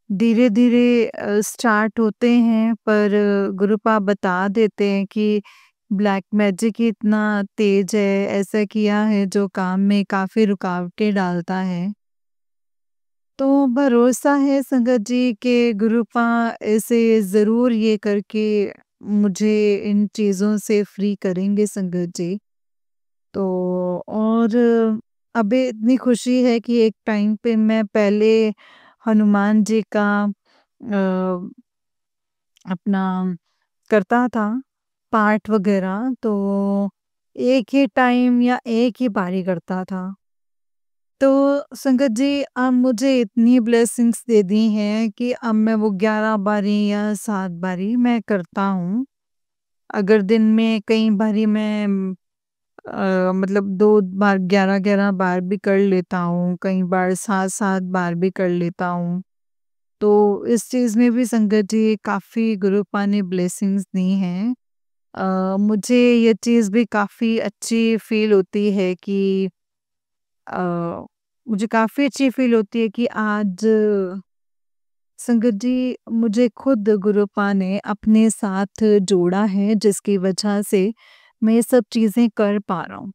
धीरे-धीरे स्टार्ट होते हैं, पर गुरुपा बता देते हैं कि ब्लैक मैजिक ही इतना तेज़ है, ऐसा किया है जो काम में काफ़ी रुकावटें डालता है। तो भरोसा है संगत जी कि गुरुपा ऐसे ज़रूर ये करके मुझे इन चीज़ों से फ्री करेंगे संगत जी। तो और अभी इतनी खुशी है कि एक टाइम पे मैं पहले हनुमान जी का अपना करता था पाठ वगैरह, तो एक ही टाइम या एक ही बारी करता था। तो संगत जी अब मुझे इतनी ब्लेसिंग्स दे दी हैं कि अब मैं वो 11 बारी या 7 बारी मैं करता हूँ। अगर दिन में कई बारी मैं मतलब 2 बार 11-11 बार भी कर लेता हूँ, कई बार 7-7 बार भी कर लेता हूँ। तो इस चीज़ में भी संगत जी काफ़ी गुरुपा ने ब्लेसिंग्स दी हैं। मुझे ये चीज़ भी काफ़ी अच्छी फ़ील होती है कि अ, मुझे काफ़ी अच्छी फ़ील होती है कि आज संगत जी मुझे खुद गुरुपा ने अपने साथ जोड़ा है, जिसकी वजह से मैं ये सब चीज़ें कर पा रहा हूँ।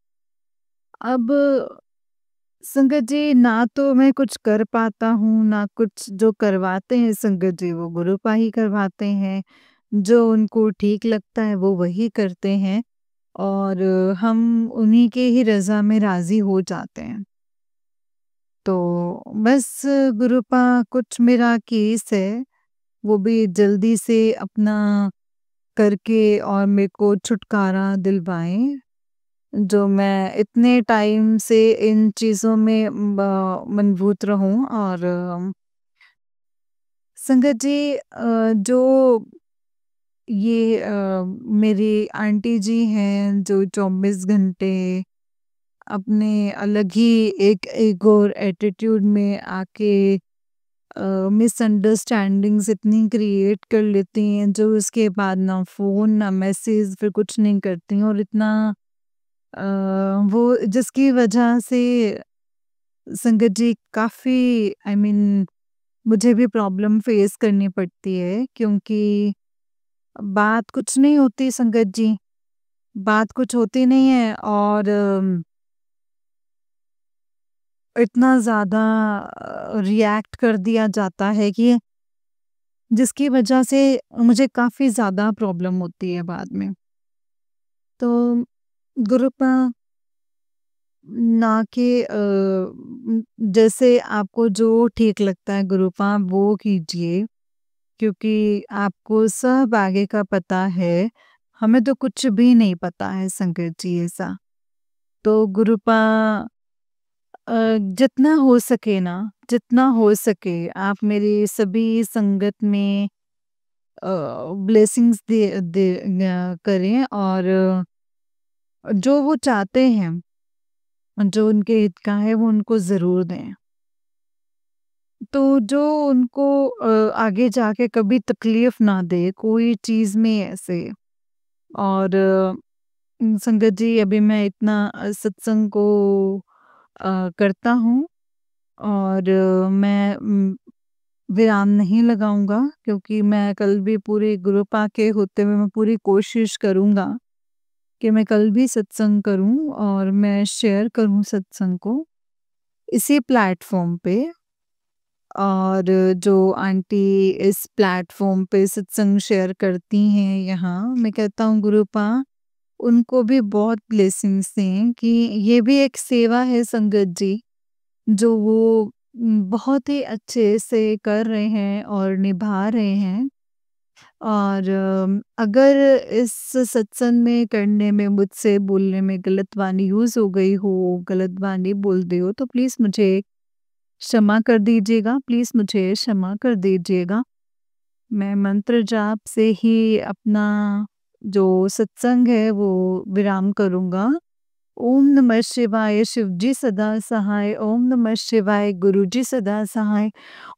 अब संगत जी ना तो मैं कुछ कर पाता हूँ, ना कुछ जो करवाते हैं संगत जी वो गुरुपा ही करवाते हैं। जो उनको ठीक लगता है वो वही करते हैं, और हम उन्हीं के ही रज़ा में राज़ी हो जाते हैं। तो बस गुरुपा कुछ मेरा केस है, वो भी जल्दी से अपना करके और मेरे को छुटकारा दिलवाएँ। जो मैं इतने टाइम से इन चीज़ों में मनभूत रहूँ। और संगत जी, जो ये मेरी आंटी जी हैं जो 24 घंटे अपने अलग ही एक ईगो और एटीट्यूड में आके मिसअंडरस्टैंडिंग्स इतनी क्रिएट कर लेती हैं, जो उसके बाद ना फ़ोन ना मैसेज फिर कुछ नहीं करती हैं। और इतना अ, वो जिसकी वजह से संगत जी काफ़ी आई मीन मुझे भी प्रॉब्लम फेस करनी पड़ती है, क्योंकि बात कुछ नहीं होती संगत जी, बात कुछ होती नहीं है। और इतना ज़्यादा रिएक्ट कर दिया जाता है कि जिसकी वजह से मुझे काफ़ी ज़्यादा प्रॉब्लम होती है बाद में। तो ग्रुप ना कि जैसे आपको जो ठीक लगता है ग्रुप आप वो कीजिए, क्योंकि आपको सब आगे का पता है, हमें तो कुछ भी नहीं पता है संगत जी ऐसा। तो ग्रुप जितना हो सके ना, जितना हो सके आप मेरी सभी संगत में ब्लेसिंग्स करें। और जो वो चाहते हैं, जो उनके हित का है वो उनको ज़रूर दें। तो जो उनको आगे जाके कभी तकलीफ़ ना दे कोई चीज़ में ऐसे। और संगत जी अभी मैं इतना सत्संग को करता हूँ। और मैं विराम नहीं लगाऊँगा, क्योंकि मैं कल भी पूरे ग्रुप के होते हुए मैं पूरी कोशिश करूँगा कि मैं कल भी सत्संग करूँ और मैं शेयर करूँ सत्संग को इसी प्लेटफ़ॉर्म पे। और जो आंटी इस प्लेटफ़ॉर्म पे सत्संग शेयर करती हैं यहाँ, मैं कहता हूँ गुरुपा उनको भी बहुत ब्लेसिंग्स दें, कि ये भी एक सेवा है संगत जी, जो वो बहुत ही अच्छे से कर रहे हैं और निभा रहे हैं। और अगर इस सत्संग में करने में मुझसे बोलने में गलत वाणी यूज़ हो गई हो, गलत वाणी बोल दी हो, तो प्लीज़ मुझे क्षमा कर दीजिएगा, प्लीज़ मुझे क्षमा कर दीजिएगा। मैं मंत्र जाप से ही अपना जो सत्संग है वो विराम करूँगा। ओम नमः शिवाय शिवजी सदा सहाय, ओम नमः शिवाय गुरुजी सदा सहाय,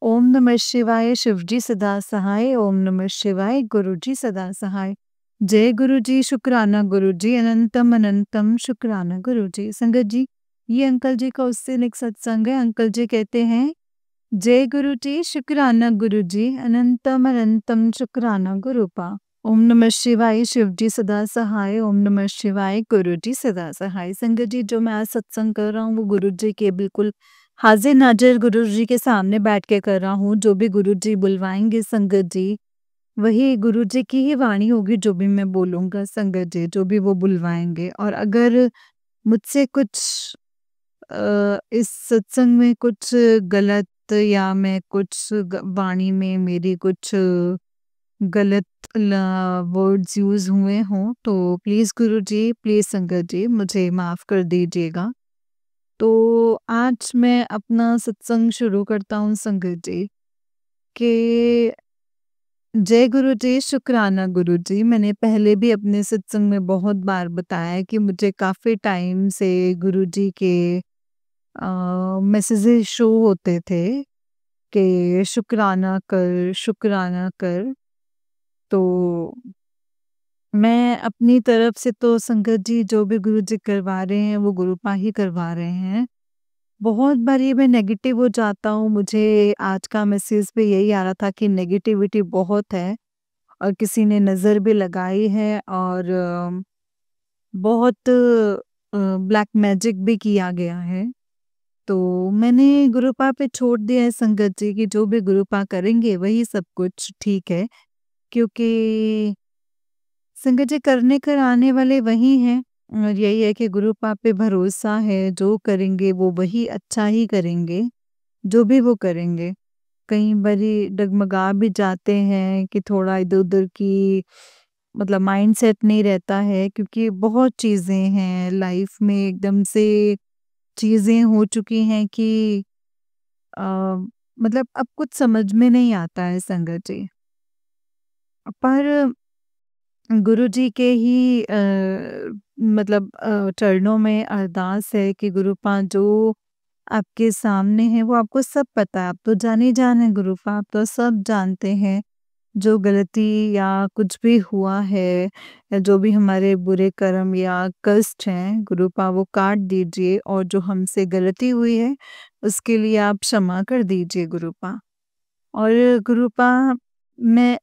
ओम नमः शिवाय शिवजी सदा सहाय, ओम नमः शिवाय गुरुजी सदा सहाय। जय गुरुजी, शुक्राना गुरुजी, अनंतम अनंतम शुक्राना गुरुजी। संगत जी, ये अंकल जी का उससे एक सत्संग है। अंकल जी कहते हैं, जय गुरुजी, शुक्राना गुरुजी, अनंतम अनंतम शुक्राना गुरुपा। ओम नमः शिवाय शिवजी सदा सहाय, ओम नमः शिवाय गुरुजी सदा सहाय। संगत जी, जो मैं आज सत्संग कर रहा हूँ वो गुरुजी के बिल्कुल हाजिर नाजिर गुरुजी के सामने बैठ के कर रहा हूँ। जो भी गुरुजी बुलवाएंगे संगत जी, वही गुरुजी की ही वाणी होगी जो भी मैं बोलूँगा संगत जी, जो भी वो बुलवाएंगे। और अगर मुझसे कुछ इस सत्संग में कुछ गलत या मैं कुछ वाणी में मेरी कुछ गलत वर्ड्स यूज़ हुए हों, तो प्लीज़ गुरुजी, प्लीज़ संगत जी मुझे माफ़ कर दीजिएगा। तो आज मैं अपना सत्संग शुरू करता हूँ संगत जी, कि जय गुरुजी, शुक्राना गुरुजी। मैंने पहले भी अपने सत्संग में बहुत बार बताया कि मुझे काफ़ी टाइम से गुरुजी के मैसेजेस शो होते थे कि शुक्राना कर। तो मैं अपनी तरफ से तो संगत जी जो भी गुरुजी करवा रहे हैं वो गुरुपा ही करवा रहे हैं। बहुत बारी मैं नेगेटिव हो जाता हूँ, मुझे आज का मैसेज भी यही आ रहा था कि नेगेटिविटी बहुत है और किसी ने नज़र भी लगाई है। और बहुत ब्लैक मैजिक भी किया गया है। तो मैंने गुरुपा पे छोड़ दिया है संगत जी, कि जो भी गुरुपा करेंगे वही सब कुछ ठीक है, क्योंकि संगत जी करने कराने वाले वही हैं। और यही है कि गुरुपा पे भरोसा है, जो करेंगे वो वही अच्छा ही करेंगे, जो भी वो करेंगे। कई बारी डगमगा भी जाते हैं कि थोड़ा इधर-उधर की मतलब माइंडसेट नहीं रहता है, क्योंकि बहुत चीज़ें हैं लाइफ में, एकदम से चीज़ें हो चुकी हैं कि अ, मतलब अब कुछ समझ में नहीं आता है संगत जी। पर गुरुजी के ही मतलब चरणों में अरदास है कि गुरुपा जो आपके सामने है वो आपको सब पता है, आप तो जान है गुरुपा, आप तो सब जानते हैं। जो गलती या कुछ भी हुआ है या जो भी हमारे बुरे कर्म या कष्ट हैं गुरुपा वो काट दीजिए, और जो हमसे गलती हुई है उसके लिए आप क्षमा कर दीजिए गुरुपा। और गुरुपा मैं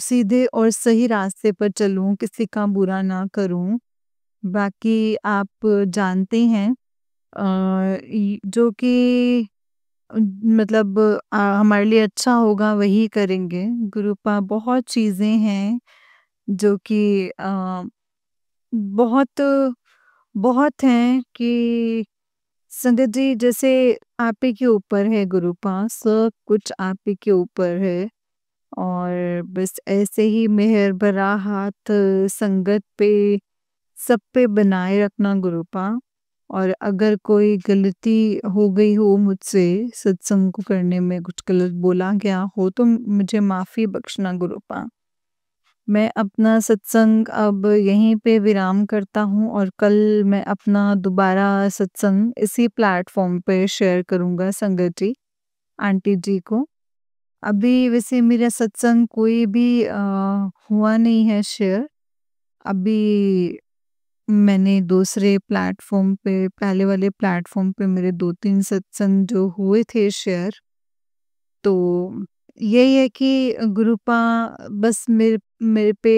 सीधे और सही रास्ते पर चलूं, किसी का बुरा ना करूं। बाकी आप जानते हैं जो कि मतलब हमारे लिए अच्छा होगा वही करेंगे गुरुपा। बहुत चीज़ें हैं जो कि बहुत बहुत हैं कि संगत जी, जैसे आप ही के ऊपर है गुरुपा, सब कुछ आप ही के ऊपर है। और बस ऐसे ही मेहर भरा हाथ संगत पे, सब पे बनाए रखना गुरुपा। और अगर कोई गलती हो गई हो मुझसे, सत्संग को करने में कुछ गलत बोला गया हो तो मुझे माफ़ी बख्शना गुरुपा। मैं अपना सत्संग अब यहीं पे विराम करता हूँ, और कल मैं अपना दोबारा सत्संग इसी प्लेटफ़ॉर्म पे शेयर करूँगा संगत जी, आंटी जी को। अभी वैसे मेरा सत्संग कोई भी हुआ नहीं है शेयर। अभी मैंने दूसरे प्लेटफ़ॉर्म पे, पहले वाले प्लेटफ़ॉर्म पे मेरे 2-3 सत्संग जो हुए थे शेयर। तो यही है कि गुरुपा बस मेरे मेरे पे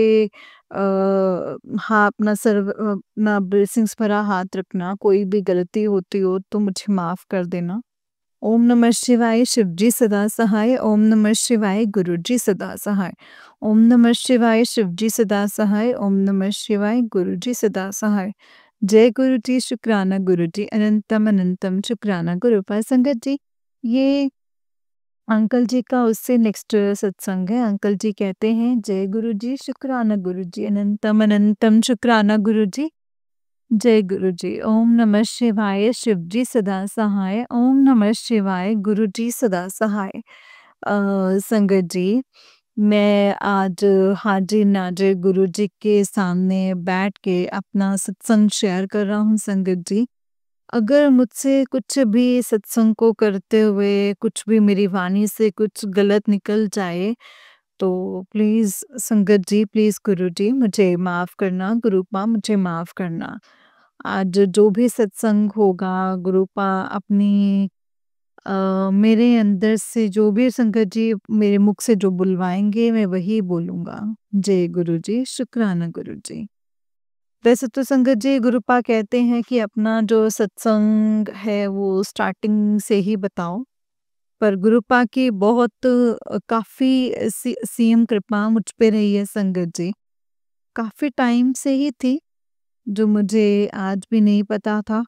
हाँ, अपना अपना ब्लेसिंग्स भरा हाथ रखना, कोई भी गलती होती हो तो मुझे माफ़ कर देना। ओम नमः शिवाय, शिवजी सदा सहाय। ओम नमः शिवाय, गुरुजी सदा सहाय। ओम नमः शिवाय, शिवजी सदा सहाय। ओम नमः शिवाय, गुरुजी सदा सहाय। जय गुरुजी, शुक्राना गुरुजी, अनंतम अनंतम शुक्राना गुरुपा। संगत जी, ये अंकल जी का उससे नेक्स्ट सत्संग है। अंकल जी कहते हैं, जय गुरुजी, शुक्राना गुरुजी, अनंतम अनंतम शुक्राना गुरुजी। जय गुरुजी। ओम नमः शिवाय, शिवजी सदा सहाय। ओम नमः शिवाय, गुरुजी सदा सहाय। संगत जी, मैं आज हाजिर नाजिर गुरुजी के सामने बैठ के अपना सत्संग शेयर कर रहा हूँ संगत जी। अगर मुझसे कुछ भी सत्संग को करते हुए कुछ भी मेरी वाणी से कुछ गलत निकल जाए, तो प्लीज़ संगत जी, प्लीज़ गुरुजी मुझे माफ़ करना, गुरुपा मुझे माफ़ करना। आज जो भी सत्संग होगा गुरुपा अपनी मेरे अंदर से जो भी संगत जी मेरे मुख से जो बुलवाएँगे मैं वही बोलूँगा। जय गुरुजी, शुक्राना गुरुजी। वैसे तो संगत जी गुरुपा कहते हैं कि अपना जो सत्संग है वो स्टार्टिंग से ही बताओ। पर गुरुपा की बहुत काफ़ी सीम कृपा मुझ पे रही है संगत जी। काफ़ी टाइम से ही थी, जो मुझे आज भी नहीं पता था।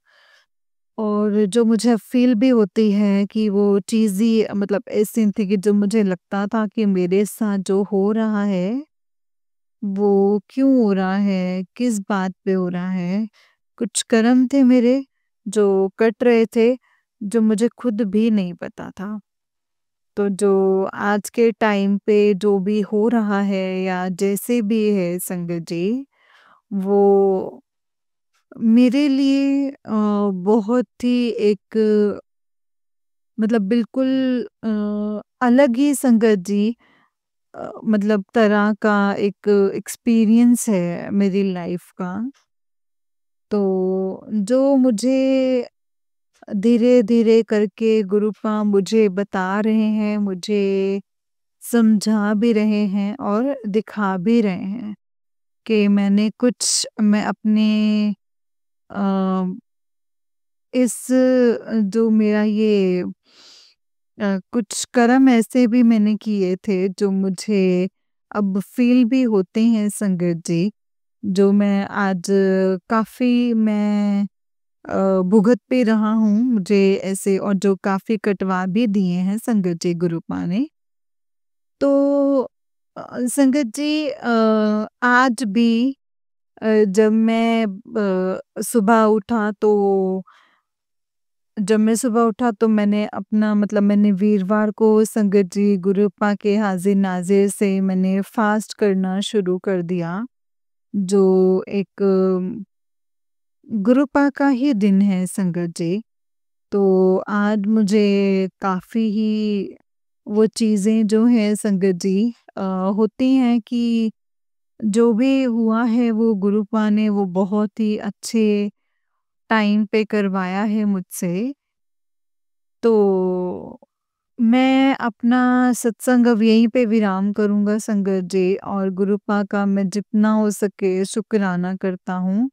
और जो मुझे फ़ील भी होती है कि वो चीज़ ही मतलब ऐसी थी कि जो मुझे लगता था कि मेरे साथ जो हो रहा है, वो क्यों हो रहा है, किस बात पे हो रहा है। कुछ कर्म थे मेरे जो कट रहे थे, जो मुझे खुद भी नहीं पता था। तो जो आज के टाइम पे जो भी हो रहा है या जैसे भी है संगत जी, वो मेरे लिए बहुत ही एक मतलब बिल्कुल अलग ही संगत जी मतलब तरह का एक एक्सपीरियंस है मेरी लाइफ का। तो जो मुझे धीरे-धीरे करके गुरुपा मुझे बता रहे हैं, मुझे समझा भी रहे हैं और दिखा भी रहे हैं कि मैं अपने अ, इस जो मेरा ये कुछ कर्म ऐसे भी मैंने किए थे जो मुझे अब फ़ील भी होते हैं संगत जी, जो मैं आज काफ़ी मैं भुगत भी रहा हूँ, मुझे ऐसे, और जो काफ़ी कटवा भी दिए हैं संगत जी गुरुपा ने। तो संगत जी, आज भी जब मैं सुबह उठा तो मैंने अपना मतलब मैंने वीरवार को संगत जी गुरुपा के हाजिर नाजिर से मैंने फास्ट करना शुरू कर दिया। जो एक गुरुपा का ही दिन है संगत जी। तो आज मुझे काफ़ी ही वो चीज़ें जो हैं संगत जी, अ, होती हैं कि जो भी हुआ है वो गुरुपा ने वो बहुत ही अच्छे टाइम पे करवाया है मुझसे। तो मैं अपना सत्संग अब यहीं पे विराम करूँगा संगत जी, और गुरुपा का मैं जितना हो सके शुक्राना करता हूँ।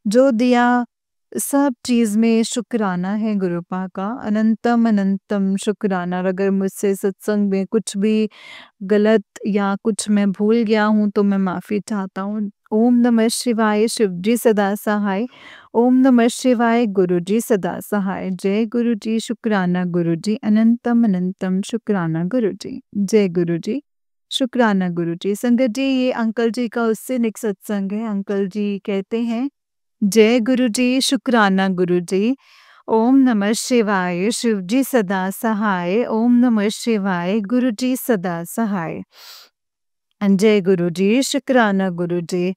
जो दिया सब चीज़ में शुक्राना है गुरुपा का, अनंतम अनंतम शुक्राना। अगर मुझसे सत्संग में कुछ भी गलत या कुछ मैं भूल गया हूँ तो मैं माफ़ी चाहता हूँ। ओम नमः शिवाय, शिव जी सदा सहाय। ओम नमः शिवाय, गुरु जी सदा सहाय। जय गुरु जी, शुक्राना गुरु जी, अनंतम अनंतम शुक्राना गुरु जी। जय गुरु जी, शुक्राना गुरु जी। संगत जी, ये अंकल जी का उससे निक सत्संग है। अंकल जी कहते हैं, जय गुरु जी, शुक्राना गुरु जी। ओम नमः शिवाय, शिव जी सदा सहाय। ओम नमः शिवाय, गुरु जी सदा सहाय। जय गुरु जी, शुक्राना गुरु जी।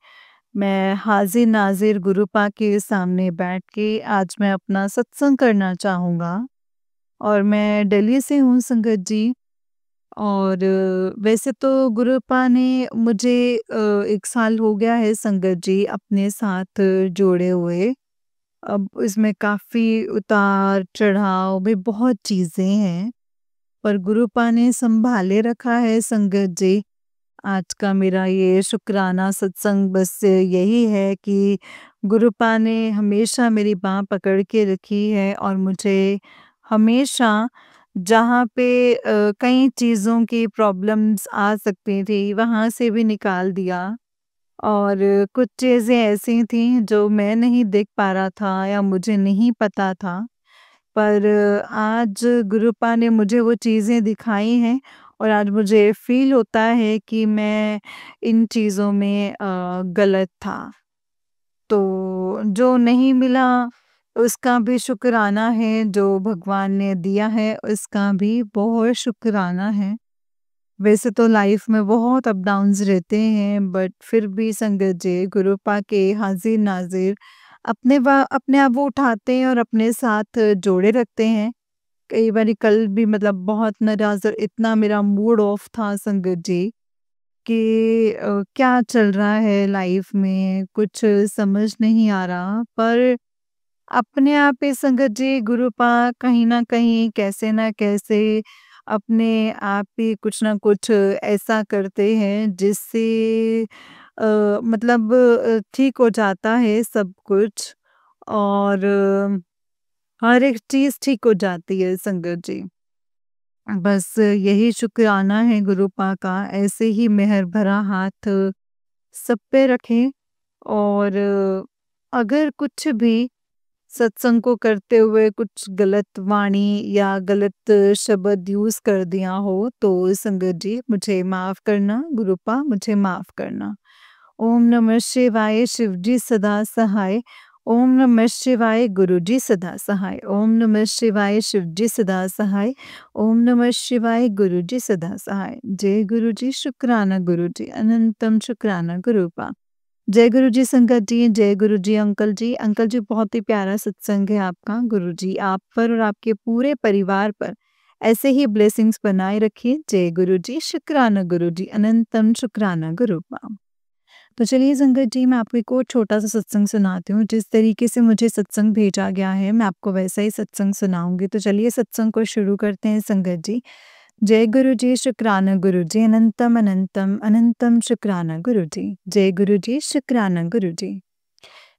मैं हाजिर नाजिर गुरुपा के सामने बैठ के आज मैं अपना सत्संग करना चाहूँगा। और मैं दिल्ली से हूँ संगत जी। और वैसे तो गुरुपा ने मुझे 1 साल हो गया है संगत जी अपने साथ जोड़े हुए। अब इसमें काफ़ी उतार-चढ़ाव भी बहुत चीज़ें हैं, पर गुरुपा ने सँभाले रखा है संगत जी। आज का मेरा ये शुक्राना सत्संग बस यही है कि गुरुपा ने हमेशा मेरी बाँह पकड़ के रखी है और मुझे हमेशा जहाँ पे कई चीज़ों की प्रॉब्लम्स आ सकती थी, वहाँ से भी निकाल दिया। और कुछ चीज़ें ऐसी थीं जो मैं नहीं देख पा रहा था या मुझे नहीं पता था, पर आज गुरुपा ने मुझे वो चीज़ें दिखाई हैं और आज मुझे फ़ील होता है कि मैं इन चीज़ों में गलत था। तो जो नहीं मिला उसका भी शुक्राना है, जो भगवान ने दिया है उसका भी बहुत शुक्राना है। वैसे तो लाइफ में बहुत अप डाउन्स रहते हैं, बट फिर भी संगत जी गुरुपा के हाजिर नाजिर अपने आप वो उठाते हैं और अपने साथ जोड़े रखते हैं। कई बारी कल भी मतलब बहुत नाराज और इतना मेरा मूड ऑफ था संगत जी कि क्या चल रहा है लाइफ में कुछ समझ नहीं आ रहा, पर अपने आप ही संगत जी गुरुपा कहीं न कहीं कैसे न कैसे अपने आप ही कुछ न कुछ ऐसा करते हैं जिससे मतलब ठीक हो जाता है सब कुछ। और हर एक चीज़ ठीक हो जाती है संगत जी। बस यही शुक्राना है गुरुपा का, ऐसे ही मेहर भरा हाथ सब पे रखें। और अगर कुछ भी सत्संग को करते हुए कुछ गलत वाणी या गलत शब्द यूज़ कर दिया हो तो संगत जी मुझे माफ़ करना, गुरुपा मुझे माफ़ करना। ओम नमः शिवाय, शिव जी सदा सहाय। ओम नमः शिवाय, गुरु जी सदा सहाय। ओम नमः शिवाय, शिव जी सदा सहाय। ओम नमः शिवाय, गुरु जी सदा सहाय। जय गुरु जी, शुक्राना गुरु जी, अनंतम शुक्राना गुरुपा। जय गुरु जी संगत जी, जय गुरु जी अंकल जी। अंकल जी, बहुत ही प्यारा सत्संग है आपका। गुरु जी आप पर और आपके पूरे परिवार पर ऐसे ही ब्लेसिंग्स बनाए रखिए। जय गुरु जी, शुक्राना गुरु जी, अनंतम शुक्राना गुरुपा। तो चलिए संगत जी, मैं आपको एक और छोटा-सा सत्संग सुनाती हूँ। जिस तरीके से मुझे सत्संग भेजा गया है, मैं आपको वैसा ही सत्संग सुनाऊँगी। तो चलिए सत्संग को शुरू करते हैं संगत जी। जय गुरु जी, शुक्राना गुरु जी, अनंतम अनंतम अनंतम शुक्राना गुरु जी। जय गुरु जी, शुक्राना गुरु जी।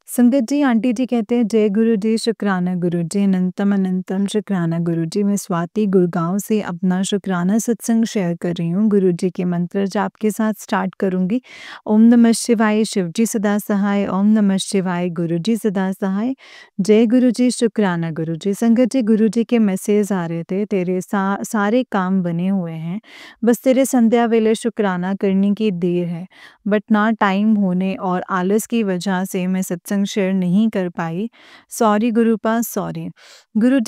संगत जी, आंटी जी कहते हैं जय गुरु जी, शुक्राना गुरु जी, अनंतम अनंतम शुक्राना गुरु जी। मैं स्वाति गुड़गाँव से अपना शुक्राना सत्संग शेयर कर रही हूँ। गुरु जी के मंत्र जाप के साथ स्टार्ट करूँगी। ओम नमः शिवाय, शिव जी सदा सहाय। ओम नमः शिवाय, गुरु जी सदा सहाय। जय गुरु जी, शुक्राना गुरु जी। संगत जी, गुरु जी के मैसेज आ रहे थे, तेरे सारे काम बने हुए हैं, बस तेरे संध्या वेले शुक्राना करने की देर है। बट ना टाइम होने और आलस की वजह से मैं सत्संग शेयर नहीं कर पाई। Sorry गुरुपा, sorry. गुरु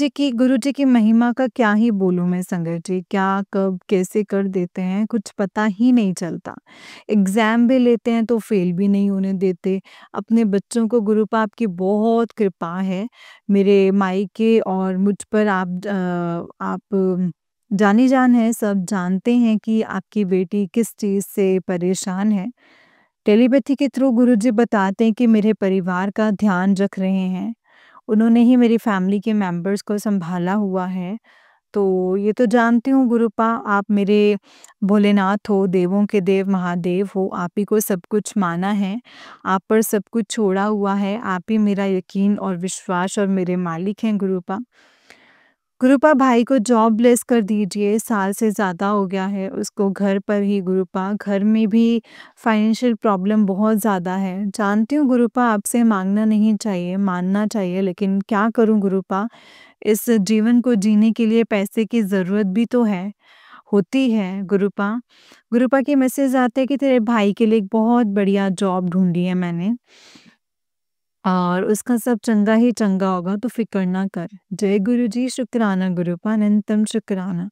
जी की महिमा का क्या ही बोलूँ मैं संगत जी, क्या, कब, कैसे कर देते हैं, कुछ पता ही नहीं चलता। एग्ज़ाम भी लेते हैं तो फेल भी नहीं होने देते। अपने बच्चों को गुरुपा आपकी बहुत कृपा है। मेरे मायके और मुझ पर आप जानी-जान है, सब जानते हैं कि आपकी बेटी किस चीज़ से परेशान है। टेलीपैथी के थ्रू गुरुजी बताते हैं कि मेरे परिवार का ध्यान रख रहे हैं। उन्होंने ही मेरी फैमिली के मेंबर्स को सँभाला हुआ है। तो ये तो जानती हूँ गुरुपा, आप मेरे भोलेनाथ हो, देवों के देव महादेव हो, आप ही को सब कुछ माना है, आप पर सब कुछ छोड़ा हुआ है, आप ही मेरा यकीन और विश्वास और मेरे मालिक हैं गुरुपा। गुरुपा भाई को जॉबलेस कर दीजिए, साल से ज़्यादा हो गया है उसको घर पर ही गुरुपा, घर में भी फाइनेंशियल प्रॉब्लम बहुत ज़्यादा है। जानती हूँ गुरुपा आपसे माँगना नहीं चाहिए, मानना चाहिए, लेकिन क्या करूँ गुरुपा? इस जीवन को जीने के लिए पैसे की ज़रूरत भी तो है, होती है गुरुपा। गुरुपा के मैसेज आते हैं कि तेरे भाई के लिए एक बहुत बढ़िया जॉब ढूँढी है मैंने। और उसका सब चंगा ही चंगा होगा, तो फ़िक्र ना कर। जय गुरु जी, शुक्राना गुरुपा, अनंतम शुक्राना।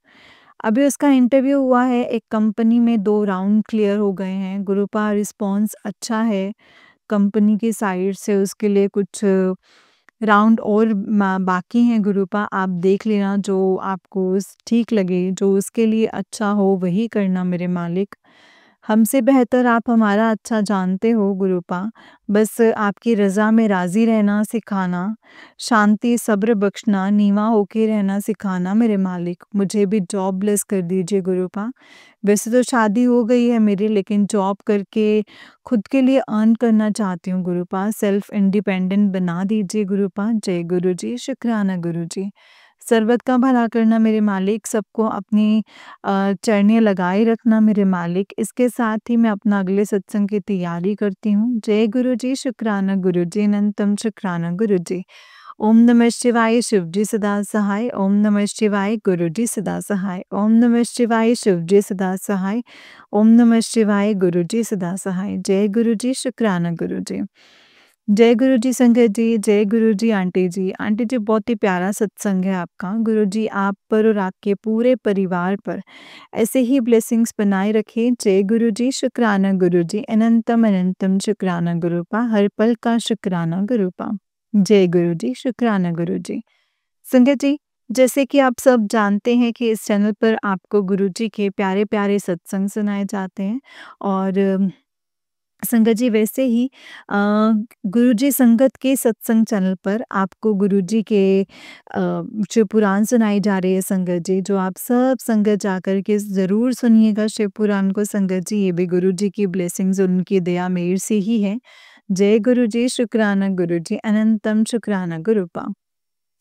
अभी उसका इंटरव्यू हुआ है, एक कंपनी में 2 राउंड क्लियर हो गए हैं। गुरुपा रिस्पॉन्स अच्छा है, कंपनी की साइड से उसके लिए कुछ राउंड और बाकी हैं गुरुपा, आप देख लेना जो आपको ठीक लगे, जो उसके लिए अच्छा हो वही करना मेरे मालिक। हमसे बेहतर आप हमारा अच्छा जानते हो गुरुपा, बस आपकी रज़ा में राज़ी रहना सिखाना, शांति सब्र बख्शना, नीवा होके रहना सिखाना मेरे मालिक। मुझे भी जॉबलेस कर दीजिए गुरुपा। वैसे तो शादी हो गई है मेरी, लेकिन जॉब करके खुद के लिए अर्न करना चाहती हूँ गुरुपा, सेल्फ इंडिपेंडेंट बना दीजिए गुरुपा। जय गुरु जी, शुक्राना गुरु जी। सर्वत का भला करना मेरे मालिक, सबको अपनी चरणें लगाए रखना मेरे मालिक। इसके साथ ही मैं अपना अगले सत्संग की तैयारी करती हूँ। जय गुरु जी, शुक्राना गुरु जी, अनंतम शुक्राना गुरु जी। ओम नमः शिवाय, शिव जी सदा सहाय। ओम नमः शिवाय, गुरु जी सदा सहाय। ओम नमः शिवाय, शिव जी सदा सहाय। ओम नमः शिवाय, गुरु जी सदा सहाय। जय गुरु जी, शुक्राना गुरु जी। जय गुरु जी संगत जी, जय गुरु जी आंटी जी। आंटी जी, बहुत ही प्यारा सत्संग है आपका। गुरु जी आप पर और आपके पूरे परिवार पर ऐसे ही ब्लेसिंग्स बनाए रखें। जय गुरु जी, शुक्राना गुरु जी, अनंतम अनंतम शुक्राना गुरुपा, हर पल का शुक्राना गुरुपा। जय गुरु जी, शुक्राना गुरु जी। संगत जी, जैसे कि आप सब जानते हैं कि इस चैनल पर आपको गुरु जी के प्यारे-प्यारे सत्संग सुनाए जाते हैं और संगत जी वैसे ही गुरुजी संगत के सत्संग चैनल पर आपको गुरुजी के शिव पुराण सुनाई जा रही है संगत जी, जो आप सब संगत जाकर के ज़रूर सुनिएगा शिव पुराण को संगत जी, ये भी गुरुजी की ब्लेसिंग्स उनकी दया मेहर से ही है। जय गुरु जी, शुक्राना गुरु जी, अनंतम शुक्राना गुरुपा।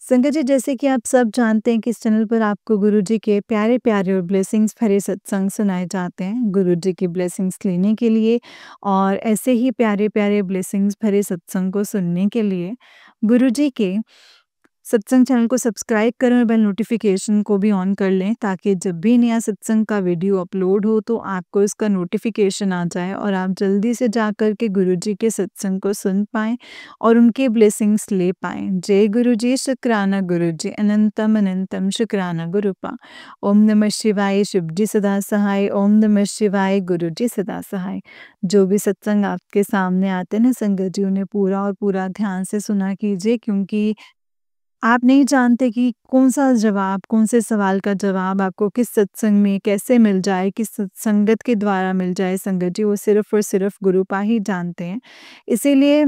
संगत जी, जैसे कि आप सब जानते हैं कि इस चैनल पर आपको गुरुजी के प्यारे-प्यारे और ब्लेसिंग्स भरे सत्संग सुनाए जाते हैं। गुरुजी की ब्लेसिंग्स लेने के लिए और ऐसे ही प्यारे-प्यारे ब्लेसिंग्स भरे सत्संग को सुनने के लिए गुरुजी के सत्संग चैनल को सब्सक्राइब करें और बेल नोटिफिकेशन को भी ऑन कर लें, ताकि जब भी नया सत्संग का वीडियो अपलोड हो तो आपको इसका नोटिफिकेशन आ जाए और आप जल्दी से जाकर के गुरुजी के सत्संग को सुन पाएँ और उनके ब्लेसिंग्स ले पाएँ। जय गुरु जी, शुक्राना गुरु जी, अनंतम अनंतम शुक्राना गुरुपा। ओम नमः शिवाय, शिव जी सदा सहाय। ओम नमः शिवाय, गुरु जी सदा सहाय। जो भी सत्संग आपके सामने आते हैं ना संगत जी, उन्हें पूरा और पूरा ध्यान से सुना कीजिए, क्योंकि आप नहीं जानते कि कौन-सा जवाब, कौन से सवाल का जवाब आपको किस सत्संग में कैसे मिल जाए, किस संगत के द्वारा मिल जाए संगत जी, वो सिर्फ़ और सिर्फ़ गुरुपा ही जानते हैं। इसीलिए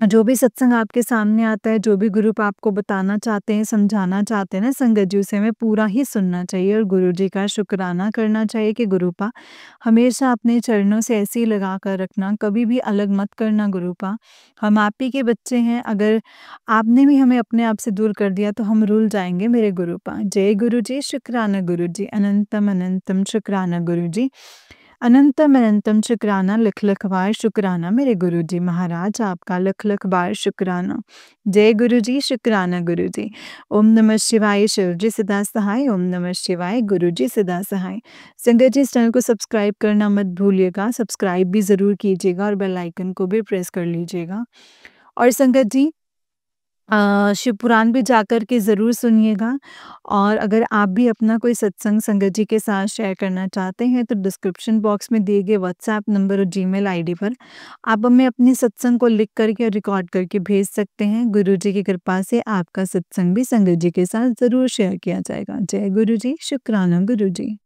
जो भी सत्संग आपके सामने आता है, जो भी गुरु आपको बताना चाहते हैं, समझाना चाहते हैं ना संगत जी, उसे हमें पूरा ही सुनना चाहिए और गुरु जी का शुक्राना करना चाहिए कि गुरुपा हमेशा अपने चरणों से ऐसे ही लगा कर रखना, कभी भी अलग मत करना गुरुपा। हम आप ही के बच्चे हैं, अगर आपने भी हमें अपने आप से दूर कर दिया तो हम रुल जाएँगे मेरे गुरुपा। जय गुरु जी, शुक्राना गुरु जी, अनंतम अनंतम शुक्राना गुरु जी। अनंतम अनंतम शुक्राना, लख लख बार शुक्राना मेरे गुरु जी महाराज, आपका लख लख बार शुक्राना। जय गुरु जी, शुक्राना गुरु जी। ओम नमः शिवाय, शिव जी सदा सहाय। ओम नमः शिवाय, गुरु जी सदा सहाय। संगत जी, इस चैनल को सब्सक्राइब करना मत भूलिएगा, सब्सक्राइब भी ज़रूर कीजिएगा और बेल आइकन को भी प्रेस कर लीजिएगा। और संगत जी, शिव पुराण भी जाकर के ज़रूर सुनिएगा। और अगर आप भी अपना कोई सत्संग संगत जी के साथ शेयर करना चाहते हैं तो डिस्क्रिप्शन बॉक्स में दिए गए व्हाट्सएप नंबर और जीमेल आईडी पर आप हमें अपने सत्संग को लिख करके और रिकॉर्ड करके भेज सकते हैं। गुरु जी की कृपा से आपका सत्संग भी संगत जी के साथ ज़रूर शेयर किया जाएगा। जय गुरु जी, शुक्राना गुरु जी।